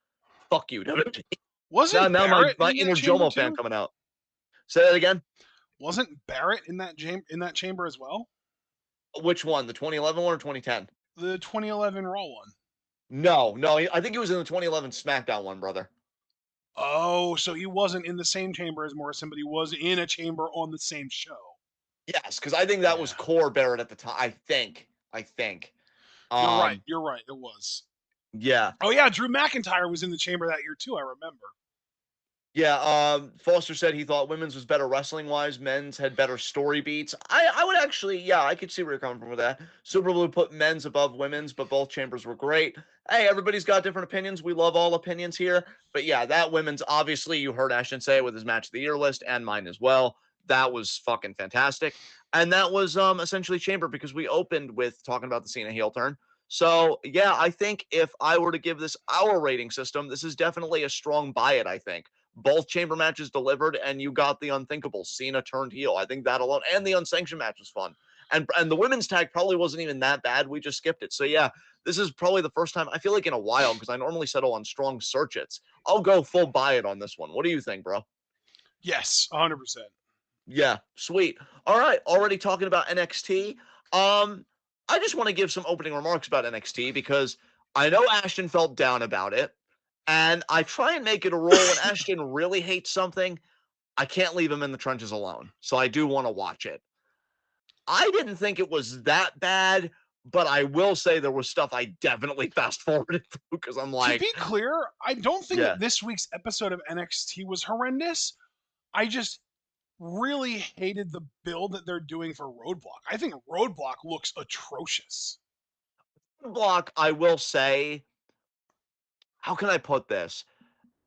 Fuck you, WWE. Wasn't now Barrett my inner Jomo fan coming out. Say that again. Wasn't Barrett in that chamber as well? Which one? The 2011 one or 2010? The 2011 Raw one. No. I think he was in the 2011 SmackDown one, brother. Oh, so he wasn't in the same chamber as Morrison, but he was in a chamber on the same show. Yes, because I think that was core Barrett at the time. I think. You're right. It was. Yeah. Oh yeah, Drew McIntyre was in the chamber that year too. I remember. Yeah. Foster said he thought women's was better wrestling wise. Men's had better story beats. I would actually, yeah, I could see where you're coming from with that. Super Blue put men's above women's, but both chambers were great. Hey, everybody's got different opinions. We love all opinions here. But yeah, that women's, obviously, you heard Ashton say it with his match of the year list and mine as well. That was fucking fantastic. And that was essentially chamber because we opened with talking about the Cena heel turn. So, yeah, I think if I were to give this our rating system, this is definitely a strong buy it, I think. Both chamber matches delivered, and you got the unthinkable. Cena turned heel. I think that alone, and the unsanctioned match was fun. And the women's tag probably wasn't even that bad. We just skipped it. So, yeah, this is probably the first time, I feel like in a while, because I normally settle on strong search-its. I'll go full buy it on this one. What do you think, bro? Yes, 100%. Yeah, sweet. All right, already talking about NXT. I just want to give some opening remarks about NXT because I know Ashton felt down about it, and I try and make it a rule when Ashton really hates something, I can't leave him in the trenches alone. So I do want to watch it. I didn't think it was that bad, but I will say there was stuff I definitely fast forwarded through because I'm like. To be clear, I don't think that this week's episode of NXT was horrendous. I just really hated the build that they're doing for Roadblock. I think Roadblock looks atrocious. Roadblock, I will say, how can I put this?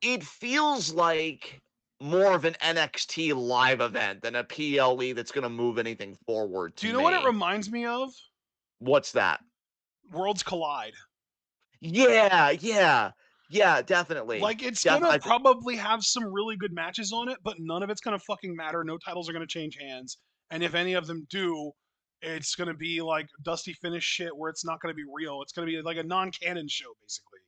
It feels like more of an NXT live event than a PLE that's going to move anything forward. Do you know what it reminds me of? What's that? Worlds Collide. Yeah, definitely. Like, it's going to probably have some really good matches on it, but none of it's going to fucking matter. No titles are going to change hands. And if any of them do, it's going to be like Dusty Finish shit where it's not going to be real. It's going to be like a non-canon show, basically.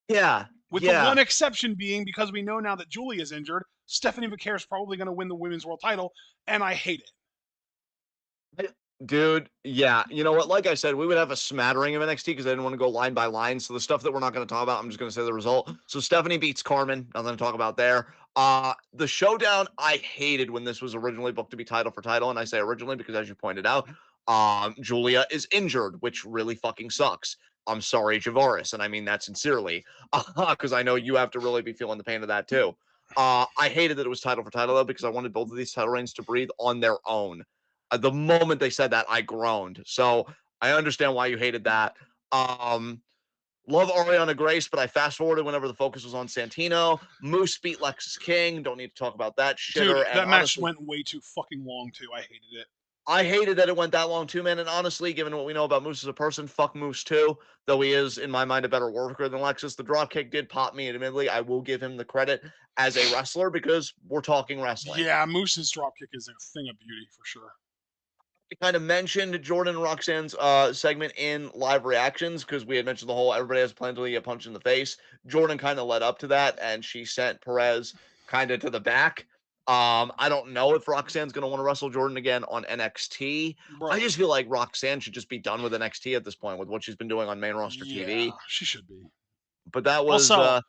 Yeah. With the one exception being, because we know now that Julie is injured, Stephanie McCare is probably going to win the women's world title, and I hate it. Dude, yeah. You know what? Like I said, we would have a smattering of NXT because I didn't want to go line by line. So the stuff that we're not going to talk about, I'm just going to say the result. So Stephanie beats Carmen. Nothing to talk about there. The showdown, I hated when this was originally booked to be title for title. And I say originally because, as you pointed out, Julia is injured, which really fucking sucks. I'm sorry, Javaris, and I mean that sincerely, because I know you have to really be feeling the pain of that too. I hated that it was title for title though, because I wanted both of these title reigns to breathe on their own. The moment they said that, I groaned. So I understand why you hated that. Love Ariana Grace, but I fast forwarded whenever the focus was on Santino. Moose beat Lexus King. Don't need to talk about that Dude, shitter. And that match honestly, went way too fucking long too. I hated it. I hated that it went that long too, man. And honestly, given what we know about Moose as a person, fuck Moose too. Though he is, in my mind, a better worker than Lexus. The dropkick did pop me, admittedly. I will give him the credit as a wrestler because we're talking wrestling. Yeah, Moose's dropkick is a thing of beauty for sure. We kind of mentioned Jordan and Roxanne's segment in live reactions because we had mentioned the whole everybody has a plan to get punched in the face. Jordan kind of led up to that, and she sent Perez kind of to the back. I don't know if Roxanne's going to want to wrestle Jordan again on NXT. Bro, I just feel like Roxanne should just be done with NXT at this point with what she's been doing on main roster yeah, TV. she should be. But that was Also,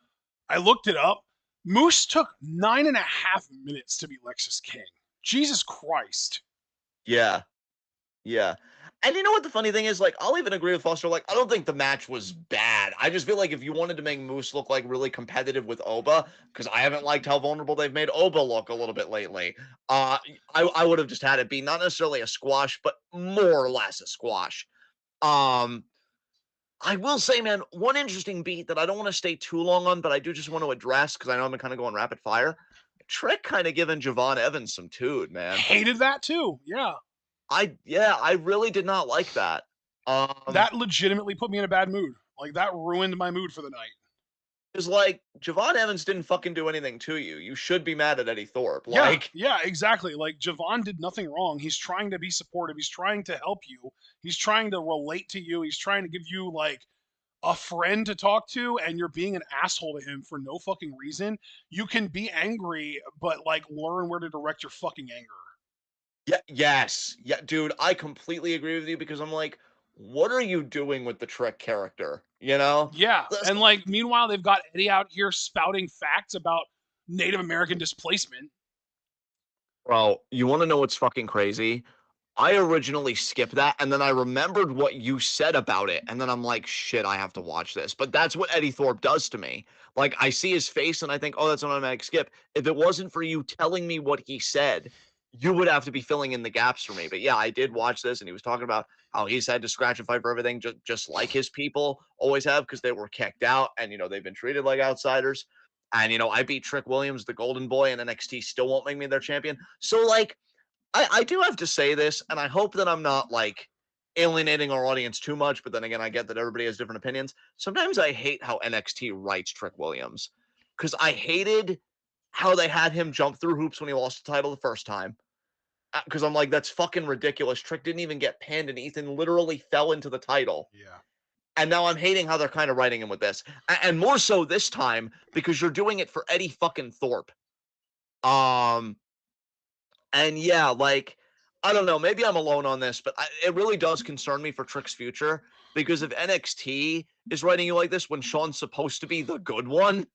I looked it up. Moose took 9.5 minutes to beat Lexus King. Jesus Christ. yeah. Yeah. And you know what the funny thing is? Like, I'll even agree with Foster. Like, I don't think the match was bad. I just feel like if you wanted to make Moose look like really competitive with Oba, because I haven't liked how vulnerable they've made Oba look a little bit lately, I would have just had it be not necessarily a squash, but more or less a squash. I will say, man, one interesting beat that I don't want to stay too long on, but I do just want to address because I know I'm kind of going rapid fire. Trick kind of giving Javon Evans some tood, man. Hated that too. Yeah. I really did not like that. That legitimately put me in a bad mood. Like, that ruined my mood for the night. Because like Javon Evans didn't fucking do anything to you. You should be mad at Eddie Thorpe. Yeah, Like, yeah, exactly. Like, Javon did nothing wrong. He's trying to be supportive. He's trying to help you. He's trying to relate to you. He's trying to give you, like, a friend to talk to, and you're being an asshole to him for no fucking reason. You can be angry, but, like, learn where to direct your fucking anger. yeah, yes, yeah, dude, I completely agree with you because I'm like, what are you doing with the Trick character? You know, Yeah, Listen, and, like, meanwhile, they've got Eddie out here spouting facts about Native American displacement. bro, you want to know what's fucking crazy? I originally skipped that, and then I remembered what you said about it, and then I'm like, shit, I have to watch this. But that's what Eddie Thorpe does to me. Like, I see his face, and I think, oh, that's an automatic skip. If it wasn't for you telling me what he said, you would have to be filling in the gaps for me. But yeah, I did watch this, and he was talking about how he's had to scratch and fight for everything, just like his people always have, because they were kicked out, and they've been treated like outsiders. And I beat Trick Williams, the Golden Boy, and NXT still won't make me their champion. So like I do have to say this, and I hope that I'm not like alienating our audience too much, but then again, I get that everybody has different opinions. Sometimes I hate how NXT writes Trick Williams because I hated how they had him jump through hoops when he lost the title the first time. Because I'm like, that's fucking ridiculous. Trick didn't even get pinned, and Ethan literally fell into the title. Yeah. And now I'm hating how they're kind of writing him with this, and more so this time because you're doing it for Eddie fucking Thorpe. And yeah, like, I don't know, maybe I'm alone on this, but it really does concern me for Trick's future because if NXT is writing you like this when Sean's supposed to be the good one,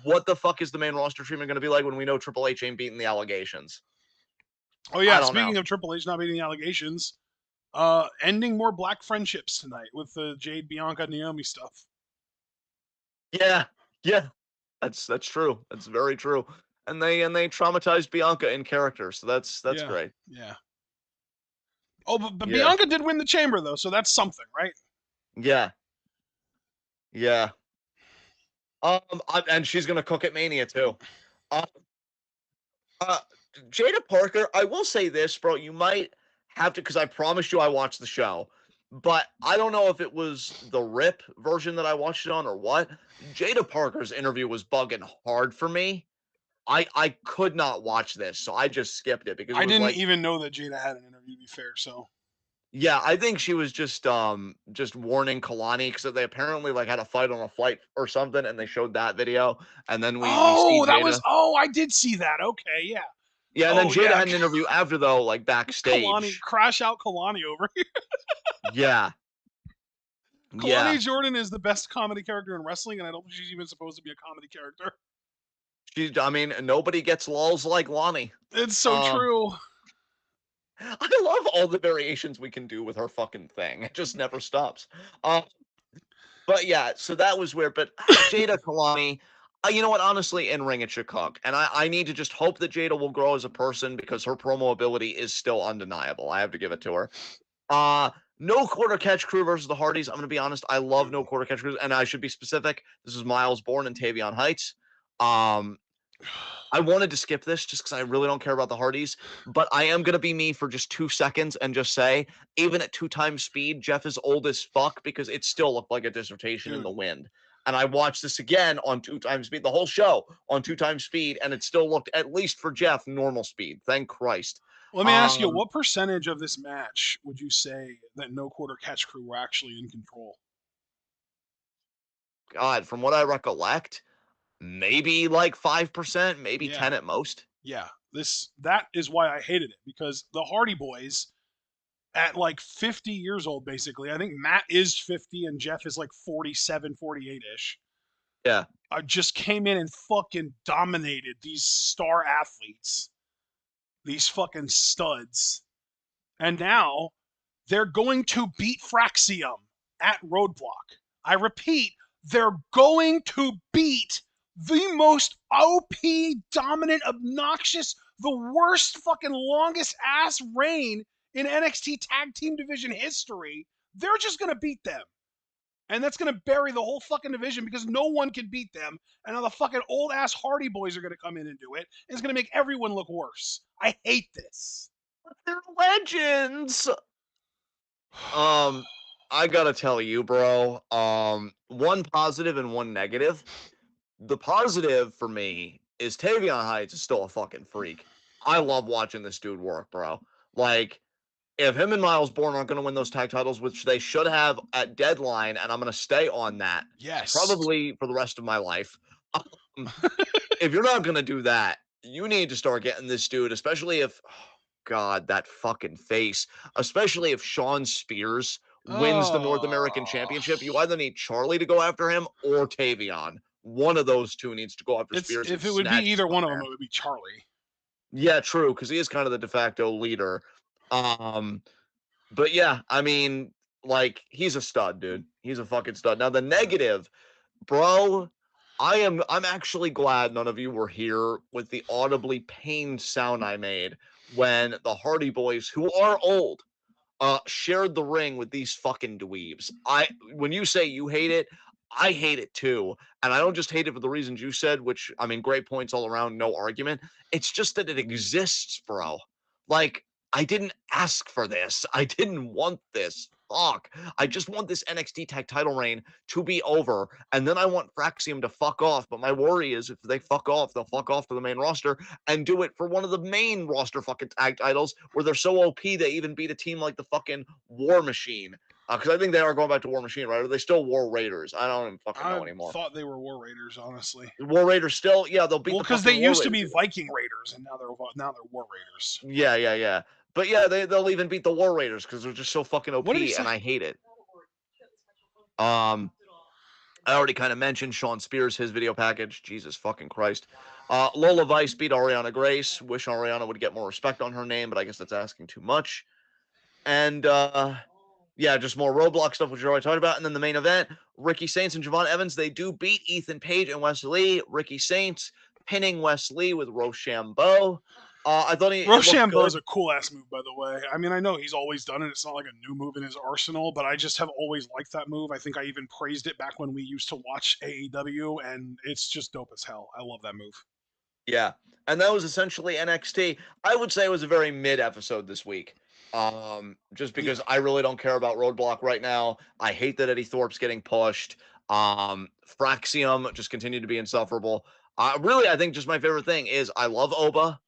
what the fuck is the main roster treatment going to be like when we know Triple H ain't beating the allegations? Oh, I yeah, don't know. speaking of Triple H not beating the allegations, ending more black friendships tonight with the Jade Bianca Naomi stuff. Yeah, yeah, that's true. That's very true. And they traumatized Bianca in character, so that's Yeah, great. yeah. Oh, but Yeah, Bianca did win the chamber though, so that's something, right? yeah, yeah. And she's gonna cook at Mania too. Um, Uh, Jada Parker, I will say this, bro. You might have to, because I promised you I watched the show, but I don't know if it was the RIP version that I watched it on or what. Jada Parker's interview was bugging hard for me. I could not watch this, so I just skipped it because it I was didn't like, even know that Jada had an interview. To be fair, so yeah, I think she was just warning Kalani because they apparently like had a fight on a flight or something, and they showed that video, and then we see oh, that was Jada. I did see that. Okay, yeah. Yeah, and then Oh Jada yeah, had an interview after though, like Kalani backstage. crash out Kalani over here. Yeah. Yeah, Kalani Jordan is the best comedy character in wrestling, and I don't think she's even supposed to be a comedy character. I mean, nobody gets lulls like Lonnie. It's so Um, true. I love all the variations we can do with her fucking thing. It just never stops. Uh, but yeah, so that was weird. But Jada Kalani, you know what? Honestly, in ring it should cook. And I need to just hope that Jada will grow as a person because her promo ability is still undeniable. I have to give it to her. Uh, no quarter catch crew versus the Hardys. I'm going to be honest. I love no quarter catch crews. And I should be specific. This is Miles Bourne and Tavion Heights. I wanted to skip this just because I really don't care about the Hardys, but I am going to be me for just 2 seconds and just say, even at 2 times speed, Jeff is old as fuck because it still looked like a dissertation in the wind. And I watched this again on 2 times speed, the whole show on 2 times speed, and it still looked, at least for Jeff, normal speed. Thank Christ. Let me ask you, what percentage of this match would you say that no quarter catch crew were actually in control? God, from what I recollect, maybe like 5%, maybe 10 at most. Yeah, that is why I hated it, because the Hardy Boys at like 50 years old, basically, I think Matt is 50 and Jeff is like 47, 48-ish. Yeah. Just came in and fucking dominated these star athletes, these fucking studs. And now they're going to beat Fraxium at Roadblock. I repeat, they're going to beat the most OP, dominant, obnoxious, the worst fucking longest ass reign in NXT Tag Team Division history. They're just going to beat them. And that's going to bury the whole fucking division because no one can beat them. And now the fucking old ass Hardy Boys are going to come in and do it. And it's going to make everyone look worse. I hate this. But they're legends. I gotta tell you, bro. One positive and one negative. The positive for me is Tavion Heights is still a fucking freak. I love watching this dude work, bro. Like, if him and Miles Bourne aren't gonna win those tag titles, which they should have at Deadline, and I'm gonna stay on that, yes, probably for the rest of my life. If you're not gonna do that, you need to start getting this dude, especially if, oh God, that fucking face, especially if Sean Spears wins the North American Championship. You either need Charlie to go after him or Tavion. One of those two needs to go after Spears. If it would be either one of them, it would be Charlie. Yeah, true, because he is kind of the de facto leader. But yeah, I mean, like, he's a stud, dude. He's a fucking stud. Now the negative, bro, I'm actually glad none of you were here with the audibly pained sound I made when the Hardy Boys, who are old, shared the ring with these fucking dweebs. When you say you hate it, I hate it too. And I don't just hate it for the reasons you said, which, I mean, great points all around, no argument. It's just that it exists, bro. Like, I didn't ask for this. I didn't want this. Fuck. I just want this NXT tag title reign to be over. And then I want Fraxium to fuck off. But my worry is if they fuck off, they'll fuck off to the main roster and do it for one of the main roster fucking tag titles where they're so OP they even beat a team like the fucking War Machine. Because I think they are going back to War Machine, right? Or are they still War Raiders? I don't even fucking know anymore. I thought they were War Raiders, honestly. War Raiders still, yeah, they'll beat. Well, because they used to be Viking Raiders, and now they're War Raiders. Yeah. But yeah, they'll even beat the War Raiders because they're just so fucking OP, and I hate it. I already kind of mentioned Sean Spears, his video package. Jesus fucking Christ. Lola Vice beat Ariana Grace. Wish Ariana would get more respect on her name, but I guess that's asking too much. And yeah, just more Roadblock stuff, which you're already talking about. And then the main event, Ricky Saints and Javon Evans, they do beat Ethan Page and Wes Lee. Ricky Saints pinning Wes Lee with Rochambeau. I thought Rochambeau is a cool ass move, by the way. I mean, I know he's always done it. It's not like a new move in his arsenal, but I just have always liked that move. I think I even praised it back when we used to watch AEW, and it's just dope as hell. I love that move. Yeah, and that was essentially NXT. I would say it was a very mid episode this week. Just because I really don't care about Roadblock right now. I hate that Eddie Thorpe's getting pushed. Fraxium just continued to be insufferable. Really, I think just my favorite thing is I love Oba.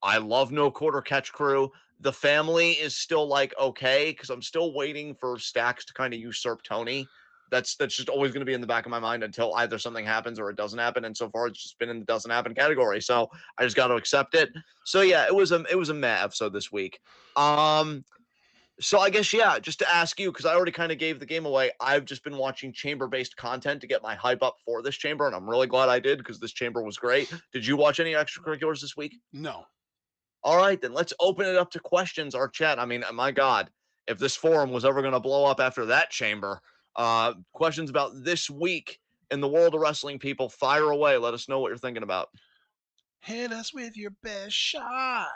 I love No Quarter Catch Crew. The family is still like okay because I'm still waiting for Stacks to kind of usurp Tony. That's just always going to be in the back of my mind until either something happens or it doesn't happen. And so far, it's just been in the doesn't happen category. So I just got to accept it. So yeah, it was a meh episode this week. So I guess yeah, just to ask you because I already kind of gave the game away. I've just been watching chamber-based content to get my hype up for this chamber, and I'm really glad I did because this chamber was great. Did you watch any extracurriculars this week? No. All right, then let's open it up to questions. Our chat. I mean, my God, if this forum was ever going to blow up after that chamber, questions about this week in the world of wrestling, people, fire away. Let us know what you're thinking about. Hit us with your best shot.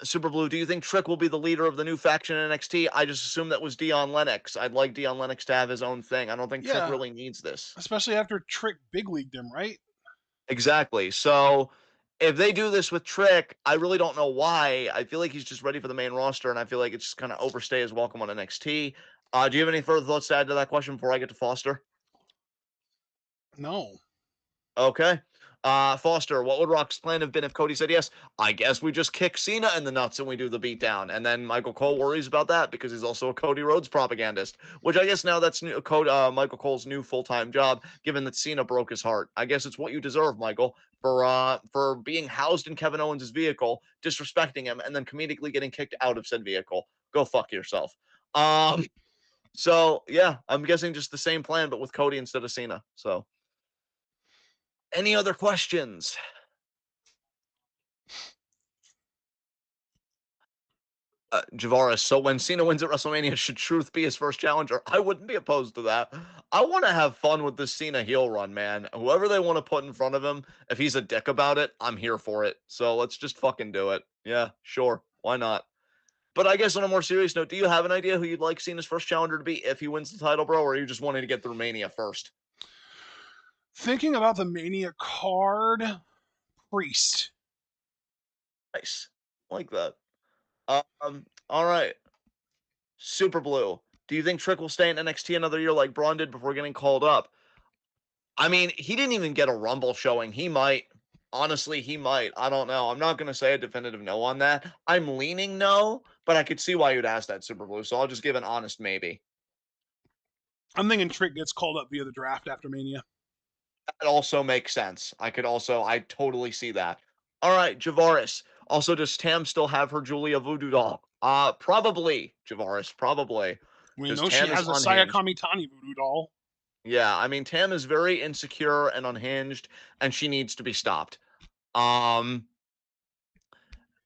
Super Blue, do you think Trick will be the leader of the new faction in NXT? I just assumed that was Dion Lennox. I'd like Dion Lennox to have his own thing. I don't think Trick Yeah, really needs this. especially after Trick big leagued him, right? Exactly. So if they do this with Trick, I really don't know why. I feel like he's just ready for the main roster, and I feel like it's just kind of overstay his welcome on NXT. Do you have any further thoughts to add to that question before I get to Foster? No. Okay. Foster, what would Rock's plan have been if Cody said yes? I guess we just kick Cena in the nuts and we do the beatdown. And then Michael Cole worries about that because he's also a Cody Rhodes propagandist, which I guess now that's Michael Cole's new full-time job, given that Cena broke his heart. I guess it's what you deserve, Michael, for being housed in Kevin Owens' vehicle, disrespecting him, and then comedically getting kicked out of said vehicle. Go fuck yourself. So yeah, I'm guessing just the same plan, but with Cody instead of Cena. So any other questions? Javaris, so when Cena wins at WrestleMania, should Truth be his first challenger? I wouldn't be opposed to that. I want to have fun with this Cena heel run, man. Whoever they want to put in front of him, if he's a dick about it, I'm here for it. So let's just fucking do it. Yeah, sure. Why not? But I guess on a more serious note, do you have an idea who you'd like Cena's first challenger to be if he wins the title, bro? Or are you just wanting to get through Mania first? Thinking about the Mania card, Priest. Nice. Like that. All right. Super Blue. Do you think Trick will stay in NXT another year like Braun did before getting called up? I mean, he didn't even get a Rumble showing. He might. Honestly, he might. I don't know. I'm not going to say a definitive no on that. I'm leaning no, but I could see why you'd ask that, Super Blue. So I'll just give an honest maybe. I'm thinking Trick gets called up via the draft after Mania. That also makes sense. I totally see that. All right, Javaris. Also, does Tam still have her Julia voodoo doll? Probably, Javaris, probably. We Because know she Tam is has a unhinged. Sayakami Tani voodoo doll. Yeah, I mean, Tam is very insecure and unhinged, and she needs to be stopped. Um,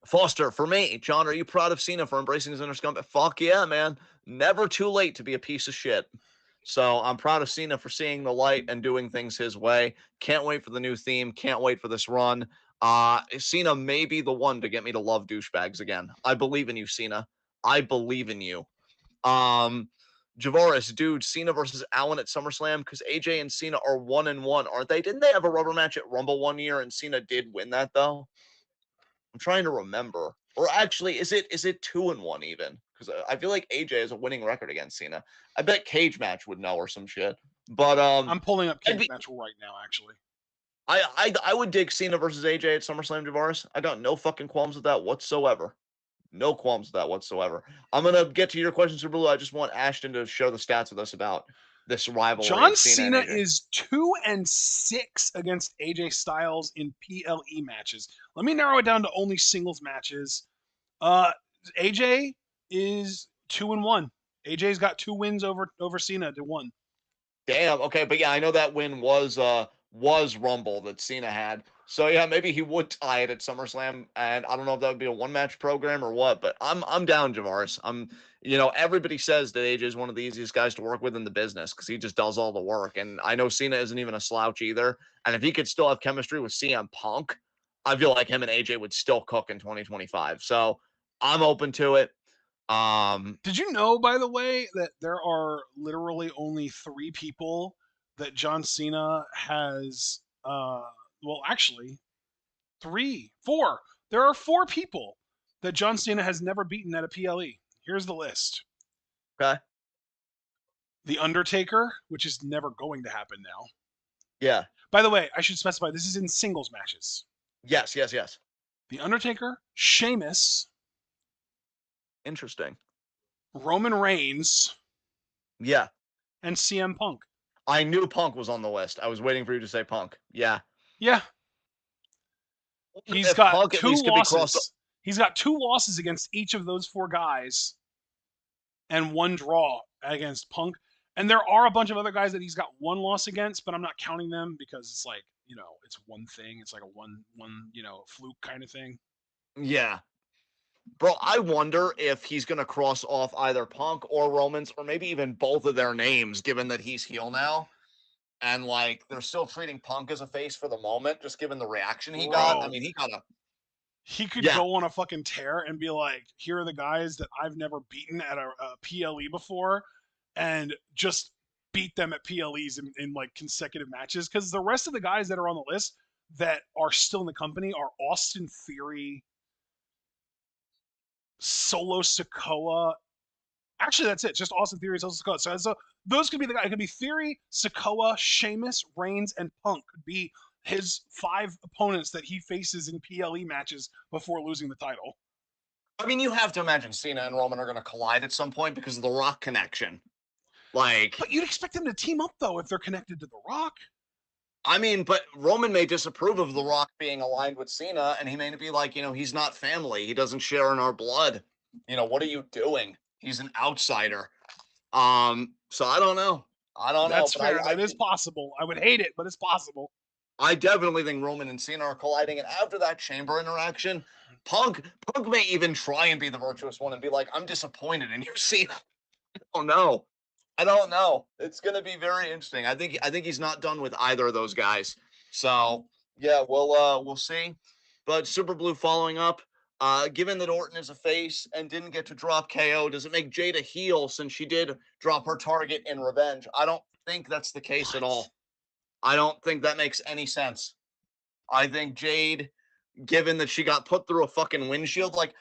Foster, for me, John, are you proud of Cena for embracing his inner scum? Fuck yeah, man. Never too late to be a piece of shit. So I'm proud of Cena for seeing the light and doing things his way. Can't wait for the new theme. Can't wait for this run. Cena may be the one to get me to love douchebags again. I believe in you, Cena. I believe in you. Um, Javaris, dude, Cena versus Allen at SummerSlam because AJ and Cena are 1-1, aren't they? Didn't they have a rubber match at Rumble one year and Cena did win that though? I'm trying to remember. Or actually, is it 2-1 even? Because I feel like AJ has a winning record against Cena. I bet Cage Match would know or some shit. But I'm pulling up I'd Cage be, Match right now, actually. I would dig Cena versus AJ at SummerSlam, Javaris. I got no fucking qualms with that whatsoever. No qualms with that whatsoever. I'm gonna get to your question, Super Blue. I just want Ashton to share the stats with us about this rivalry John of Cena and Cena AJ. is 2-6 against AJ Styles in PLE matches. Let me narrow it down to only singles matches. AJ is 2-1. AJ's got 2 wins over Cena to 1. Damn. Okay, but yeah, I know that win was Rumble that Cena had. So yeah, maybe he would tie it at SummerSlam, and I don't know if that would be a one match program or what. But I'm down, Javaris. Everybody says that AJ is one of the easiest guys to work with in the business because he just does all the work, and I know Cena isn't even a slouch either. And if he could still have chemistry with CM Punk, I feel like him and AJ would still cook in 2025. So I'm open to it. Did you know, by the way, that there are literally only 3 people that John Cena has? Well, actually, 3, 4. There are 4 people that John Cena has never beaten at a PLE. Here's the list: Okay. The Undertaker, which is never going to happen now. Yeah. By the way, I should specify this is in singles matches. Yes. Yes. Yes. The Undertaker, Sheamus, Interesting. Roman Reigns, Yeah. and CM Punk. I knew Punk was on the list. I was waiting for you to say Punk. Yeah. Yeah, he's If got Punk at 2 least could be crossed. losses. He's got 2 losses against each of those 4 guys and 1 draw against Punk. And there are a bunch of other guys that he's got 1 loss against, but I'm not counting them because it's like, it's one thing. It's like a one fluke kind of thing. Yeah. Bro, I wonder if he's going to cross off either Punk or Roman's or maybe even both of their names, given that he's heel now. And, like, they're still treating Punk as a face for the moment, just given the reaction he got. I Bro, mean, he got a. he could Yeah. go on a fucking tear and be like, here are the guys that I've never beaten at a PLE before, and just beat them at PLEs in like consecutive matches. Because the rest of the guys that are on the list that are still in the company are Austin Theory, Solo Sikoa. Actually, that's it. Just Austin Theory, Solo Sikoa. So those could be the guys. It could be Theory, Sikoa, Sheamus, Reigns, and Punk could be his 5 opponents that he faces in PLE matches before losing the title. I mean, you have to imagine Cena and Roman are going to collide at some point because of the Rock connection. Like, But you'd expect them to team up though if they're connected to The Rock. I mean, but Roman may disapprove of The Rock being aligned with Cena, and he may be like, he's not family. He doesn't share in our blood. What are you doing? He's an outsider. So I don't know. I don't know. That's But fair. That is possible. I would hate it, but it's possible. I definitely think Roman and Cena are colliding. And after that chamber interaction, Punk may even try and be the virtuous one and be like, I'm disappointed in you, Cena. Oh no. I don't know. It's gonna be very interesting. I think he's not done with either of those guys. So yeah, we'll see. But Super Blue following up, given that Orton is a face and didn't get to drop KO, does it make Jade a heel since she did drop her target in revenge? I don't think that's the case at all. I don't think that makes any sense. I think Jade, given that she got put through a fucking windshield, like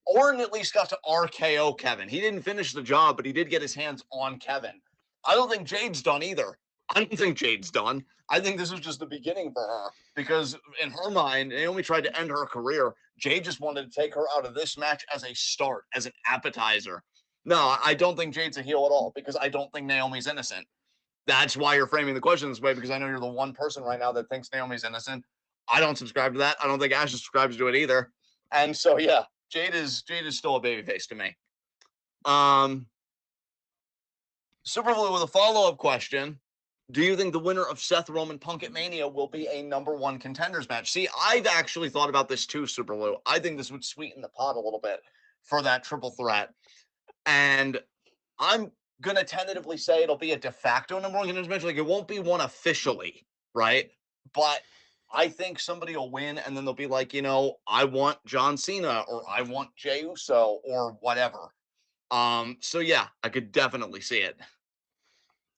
Orton at least got to RKO Kevin. He didn't finish the job, but he did get his hands on Kevin. I don't think Jade's done either. I don't think Jade's done. I think this was just the beginning for her because in her mind, Naomi tried to end her career. Jade just wanted to take her out of this match as a start, as an appetizer. No, I don't think Jade's a heel at all because I don't think Naomi's innocent. That's why you're framing the question this way because I know you're the one person right now that thinks Naomi's innocent. I don't subscribe to that. I don't think Ash subscribes to it either. And so, yeah, Jade is still a babyface to me. Super Blue with a follow-up question. Do you think the winner of Seth Roman Punk at Mania will be a #1 contenders match? See, I've actually thought about this too, Super Blue. I think this would sweeten the pot a little bit for that triple threat. And I'm going to tentatively say it'll be a de facto #1 contenders match. Like, it won't be one officially, right? But I think somebody will win, and then they'll be like, I want John Cena, or I want Jey Uso, or whatever. So yeah, I could definitely see it.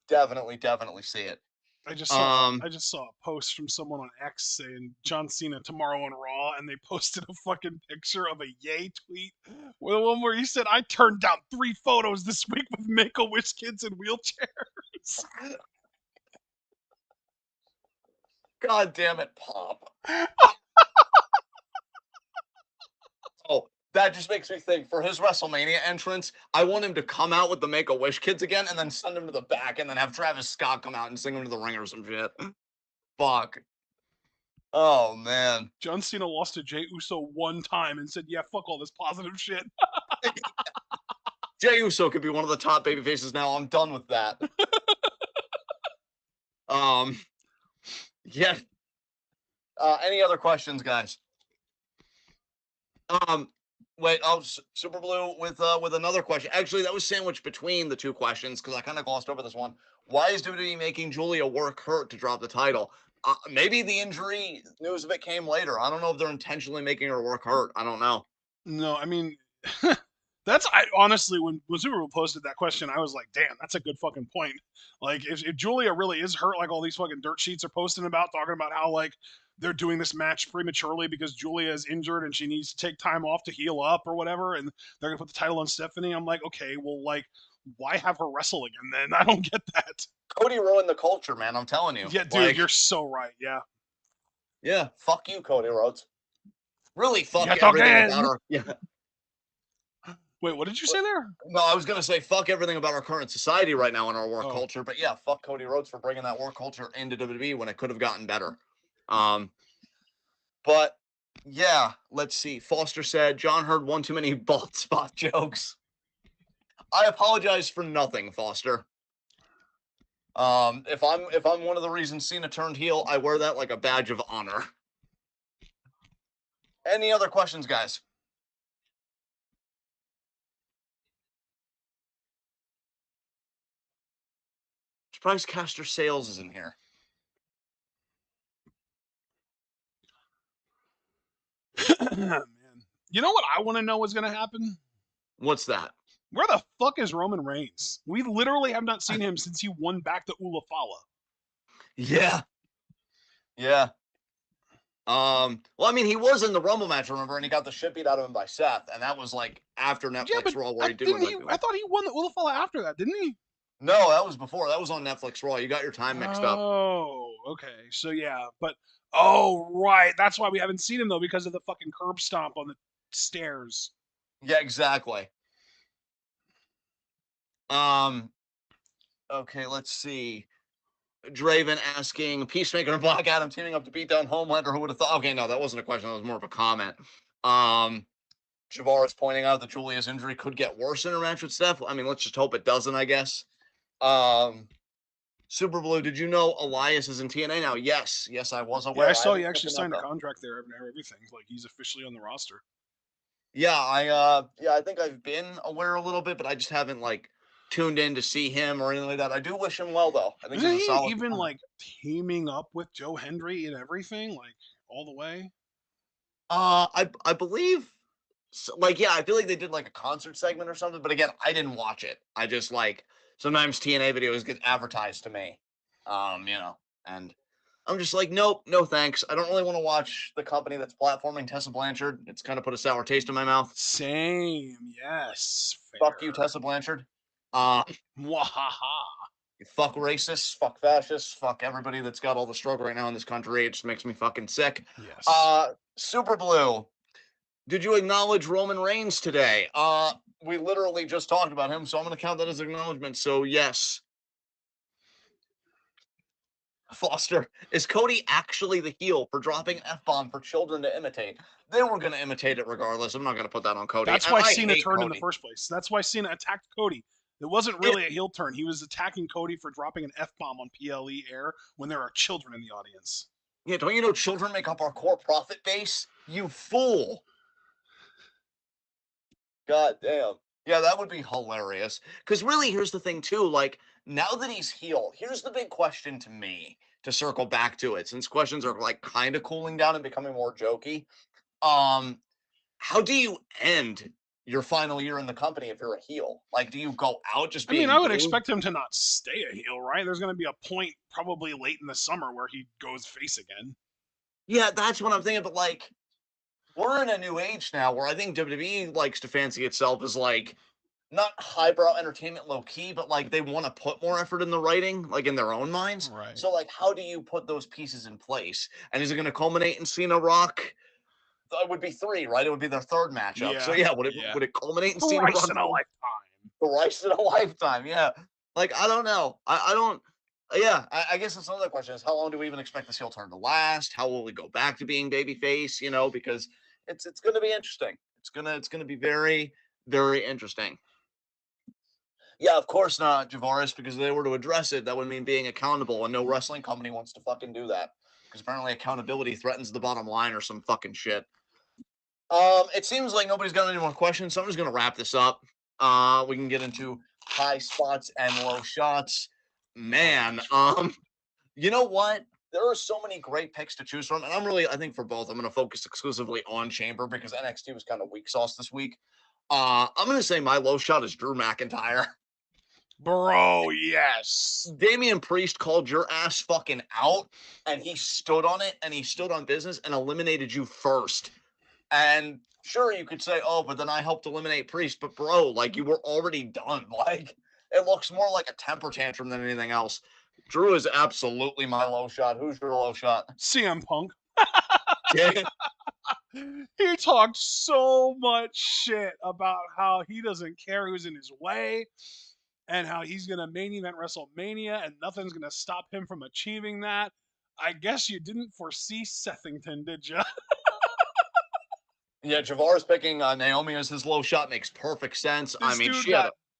Definitely see it. I just saw a post from someone on X saying John Cena tomorrow on Raw, and they posted a fucking picture of a Yay tweet. Well, the one where he said, "I turned down 3 photos this week with Make-A-Wish kids in wheelchairs." God damn it, Pop. Oh, that just makes me think for his WrestleMania entrance, I want him to come out with the Make-A-Wish kids again and then send him to the back and then have Travis Scott come out and sing him to the ring or some shit. Fuck. Oh, man. John Cena lost to Jey Uso 1 time and said, yeah, fuck all this positive shit. Jey Uso could be one of the top baby faces now. I'm done with that. Yeah. Any other questions, guys? Wait, Super Blue with another question. Actually, that was sandwiched between the 2 questions because I kind of glossed over this one. Why is WWE making Julia work hurt to drop the title? Maybe the injury news of it came later. I don't know if they're intentionally making her work hurt. I don't know. No, I mean, honestly, when Super Bowl posted that question, I was like, damn, that's a good fucking point. Like, if Julia really is hurt, like all these fucking dirt sheets are posting about, talking about how, like, they're doing this match prematurely because Julia is injured and she needs to take time off to heal up or whatever, and they're gonna put the title on Stephanie. I'm like, okay, well, like, why have her wrestle again then? I don't get that. Cody ruined the culture, man. I'm telling you. Yeah, dude, you're so right. Yeah. Yeah, fuck you, Cody Rhodes. Really, fuck Yet everything again. about her. Yeah. Wait, what did you say there? No, I was gonna say fuck everything about our current society right now in our work culture, but yeah, fuck Cody Rhodes for bringing that work culture into WWE when it could have gotten better. But yeah, let's see. Foster said John heard one too many bald spot jokes. I apologize for nothing, Foster. If I'm one of the reasons Cena turned heel, I wear that like a badge of honor. Any other questions, guys? Surprised Caster Sales is in here. Man. You know what I want to know is going to happen? What's that? Where the fuck is Roman Reigns? We literally have not seen him since he won back to Ulafala. Yeah. Yeah. Well, I mean, he was in the Rumble match, remember, and he got the shit beat out of him by Seth, and that was like after Yeah, Netflix but Raw, where he did win. I thought he won the Ulafala after that, didn't he? No, that was before. That was on Netflix Raw. You got your time mixed up. Oh, okay. So yeah, but oh right, that's why we haven't seen him though, because of the fucking curb stomp on the stairs. Yeah, exactly. Okay, let's see. Draven asking Peacemaker and Black Adam teaming up to beat down Homelander. Who would have thought? Okay, no, that wasn't a question. That was more of a comment. Javaris pointing out that Julia's injury could get worse in her match with Steph. I mean, let's just hope it doesn't, I guess. Super Blue, did you know Elias is in TNA now? Yes, I was aware. Yeah, I saw he actually signed a contract there and everything. Like he's officially on the roster. Yeah, I think I've been aware a little bit, but I just haven't like tuned in to see him or anything like that. I do wish him well though. I think Isn't he's a he solid even guy. like teaming up with Joe Hendry and everything, like all the way? I believe, like, yeah, I feel like they did like a concert segment or something. But again, I didn't watch it. I just like sometimes TNA videos get advertised to me, and I'm just like, nope, no thanks. I don't really want to watch the company that's platforming Tessa Blanchard. It's kind of put a sour taste in my mouth. Same, yes. Fuck you, Fair. Tessa Blanchard. Uh, Mwahaha. Fuck racists, fuck fascists, fuck everybody that's got all the struggle right now in this country. It just makes me fucking sick. Yes. Super Blue, did you acknowledge Roman Reigns today? We literally just talked about him, so I'm gonna count that as acknowledgement. So yes. Foster, is Cody actually the heel for dropping F-bomb for children to imitate? They were gonna imitate it regardless. I'm not gonna put that on Cody. That's And why I Cena hate turned in the Cody. first place. That's why Cena attacked Cody. It wasn't really a heel turn. He was attacking Cody for dropping an F-bomb on PLE air when there are children in the audience. Yeah, don't you know children make up our core profit base? You fool. God damn. Yeah, that would be hilarious. Because really, here's the thing, too. Like, now that he's heel, here's the big question to me to circle back to it, since questions are like kind of cooling down and becoming more jokey. How do you end your final year in the company if you're a heel? Like, do you go out just I mean, being I would booed? expect him to not stay a heel, right? There's going to be a point probably late in the summer where he goes face again. Yeah, that's what I'm thinking. But like, we're in a new age now where I think WWE likes to fancy itself as like not highbrow entertainment low key, but like they want to put more effort in the writing, like in their own minds. Right. So like, how do you put those pieces in place? And is it going to culminate in Cena Rock? It would be 3, right? It would be their 3rd matchup. So yeah, would it culminate in Cena Thrice Rock? in a lifetime. Thrice in a lifetime. Yeah. Like I don't know. I don't. Yeah, I guess that's another question: is how long do we even expect this heel turn to last? How will we go back to being babyface? Because it's going to be interesting. It's gonna be very very interesting. Yeah, of course not, Javaris, because if they were to address it, that would mean being accountable, and no wrestling company wants to fucking do that. Because apparently accountability threatens the bottom line or some fucking shit. It seems like nobody's got any more questions, so I'm just gonna wrap this up. We can get into high spots and low shots. Man, you know what? There are so many great picks to choose from, and I think for both, I'm gonna focus exclusively on Chamber because NXT was kind of weak sauce this week. I'm gonna say my low shot is Drew McIntyre. Bro, yes. Damian Priest called your ass fucking out, and he stood on it, and he stood on business and eliminated you first. And sure, you could say, oh, but then I helped eliminate Priest. But bro, like you were already done. Like it looks more like a temper tantrum than anything else. Drew is absolutely my low shot. Who's your low shot? CM Punk. Yeah. He talked so much shit about how he doesn't care who's in his way and how he's going to main event WrestleMania and nothing's going to stop him from achieving that. I guess you didn't foresee Sethington, did you? Yeah, Javar's picking Naomi as his low shot makes perfect sense. I mean,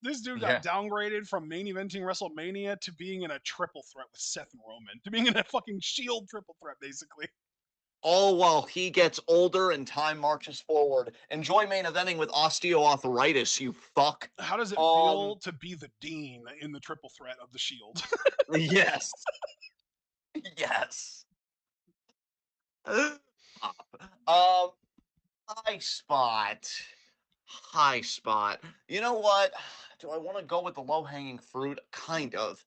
This dude got downgraded from main eventing WrestleMania to being in a triple threat with Seth and Roman, to being in a fucking Shield triple threat, basically. all while he gets older and time marches forward. Enjoy main eventing with osteoarthritis, you fuck. How does it Um, feel to be the dean in the triple threat of the Shield? yes, yes. Um, high spot. High spot. You know what? Do I want to go with the low-hanging fruit? Kind of.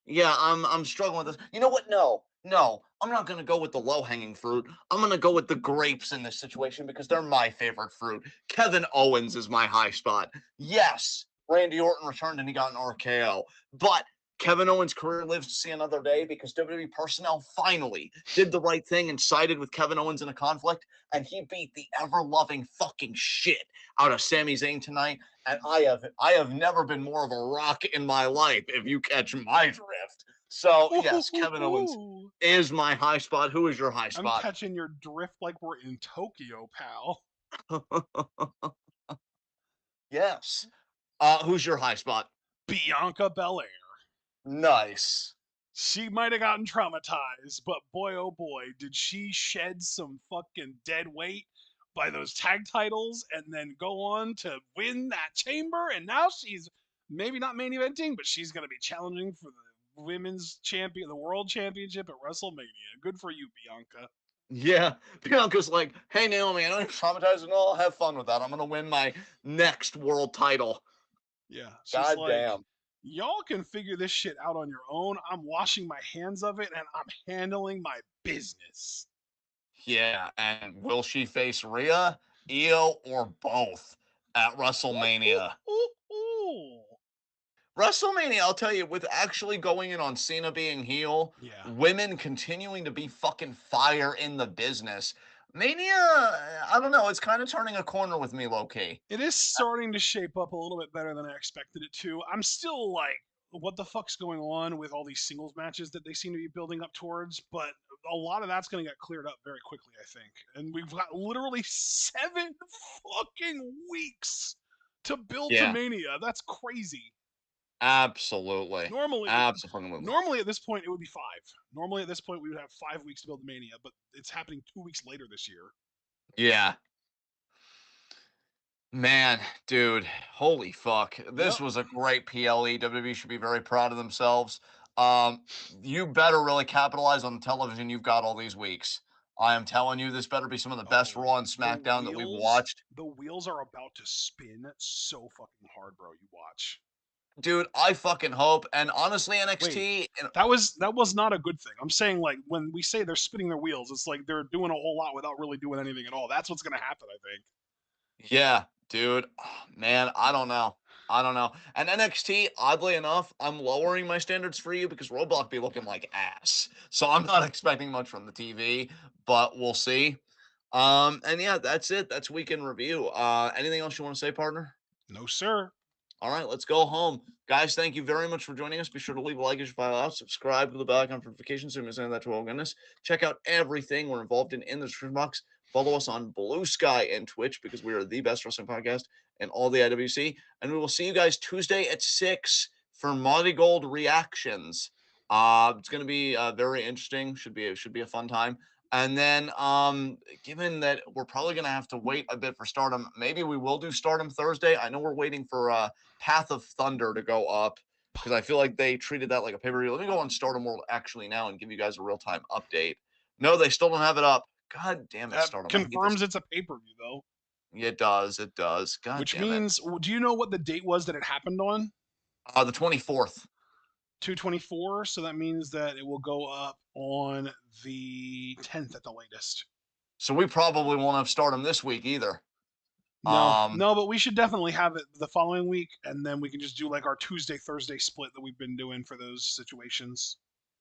Yeah, I'm struggling with this. You know what? No. No, I'm not gonna go with the low-hanging fruit. I'm gonna go with the grapes in this situation because they're my favorite fruit. Kevin Owens is my high spot. Yes, Randy Orton returned and he got an RKO. But Kevin Owens' career lives to see another day because WWE personnel finally did the right thing and sided with Kevin Owens in a conflict, and he beat the ever-loving fucking shit out of Sami Zayn tonight. And I have never been more of a rock in my life, if you catch my drift. So yes, Kevin Owens Ooh, is my high spot. Who is your high I'm spot? catching your drift like we're in Tokyo, pal. Yes. Who's your high spot? Bianca Belair. Nice. She might have gotten traumatized, but boy, oh boy, did she shed some fucking dead weight by those tag titles and then go on to win that chamber. And now she's maybe not main eventing, but she's going to be challenging for the the world championship at WrestleMania. Good for you, Bianca. Yeah. Bianca's like, hey Naomi, I know you're traumatized and all. Have fun with that. I'm gonna win my next world title. Yeah, she's God like, damn. y'all can figure this shit out on your own. I'm washing my hands of it and I'm handling my business. Yeah, and will she face Rhea, Io, or both at Ooh, ooh, WrestleMania? ooh, ooh. WrestleMania, I'll tell you, with actually going in on Cena being heel, Yeah. women continuing to be fucking fire in the business. Mania, I don't know, it's kind of turning a corner with me, low key. It is starting to shape up a little bit better than I expected it to. I'm still like, what the fuck's going on with all these singles matches that they seem to be building up towards? But a lot of that's going to get cleared up very quickly, I think. And we've got literally 7 fucking weeks to build to Yeah, Mania. That's crazy. absolutely. Normally, Absolutely. normally at this point it would be 5. Normally at this point we would have 5 weeks to build Mania, but it's happening 2 weeks later this year. Yeah. Man, dude, holy fuck. Yep. This was a great PLE. WWE should be very proud of themselves. You better really capitalize on the television you've got all these weeks. I am telling you, this better be some of the best Oh, Raw and SmackDown that we've watched. the wheels are about to spin so fucking hard, bro. You watch. Dude, I fucking hope. And honestly, Wait, NXT, that was not a good thing. I'm saying like when we say they're spinning their wheels, it's like they're doing a whole lot without really doing anything at all. That's what's gonna happen, I think. yeah, dude, man, I don't know. I don't know. And NXT, oddly enough, I'm lowering my standards for you because Roadblock be looking like ass. So I'm not expecting much from the TV, but we'll see. And yeah, that's it. That's weekend review. Anything else you want to say, partner? No, sir. All right, let's go home. Guys, thank you very much for joining us. Be sure to leave a like as you file out, subscribe to the bell icon for notifications so you miss any of that to all goodness. Check out everything we're involved in the description box. Follow us on Blue Sky and Twitch because we are the best wrestling podcast in all the IWC. And we will see you guys Tuesday at 6 for Monty Gold reactions. It's going to be very interesting. Should be a fun time. And then, given that we're probably going to have to wait a bit for Stardom, maybe we will do Stardom Thursday. I know we're waiting for Path of Thunder to go up because I feel like they treated that like a pay-per-view. Let me go on Stardom World actually now and give you guys a real-time update. No, they still don't have it up. God damn it, That Stardom. I hate this. confirms it's a pay per view though. It does. It does. God Which damn it. means, do you know what the date was that it happened on? The 24th. 2/24. So that means that it will go up on the 10th at the latest. So we probably won't have Stardom this week either. No, no, but we should definitely have it the following week, and then we can just do like our Tuesday Thursday split that we've been doing for those situations.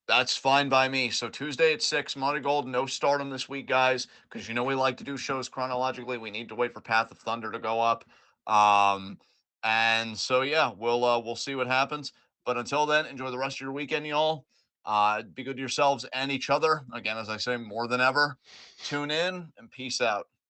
That's fine by me. So Tuesday at 6, Monty Gold, no Stardom this week, guys, because you know we like to do shows chronologically. We need to wait for Path of Thunder to go up. Um, and so yeah, we'll see what happens. But until then, enjoy the rest of your weekend, y'all. Be good to yourselves and each other. Again, as I say, more than ever. Tune in and peace out.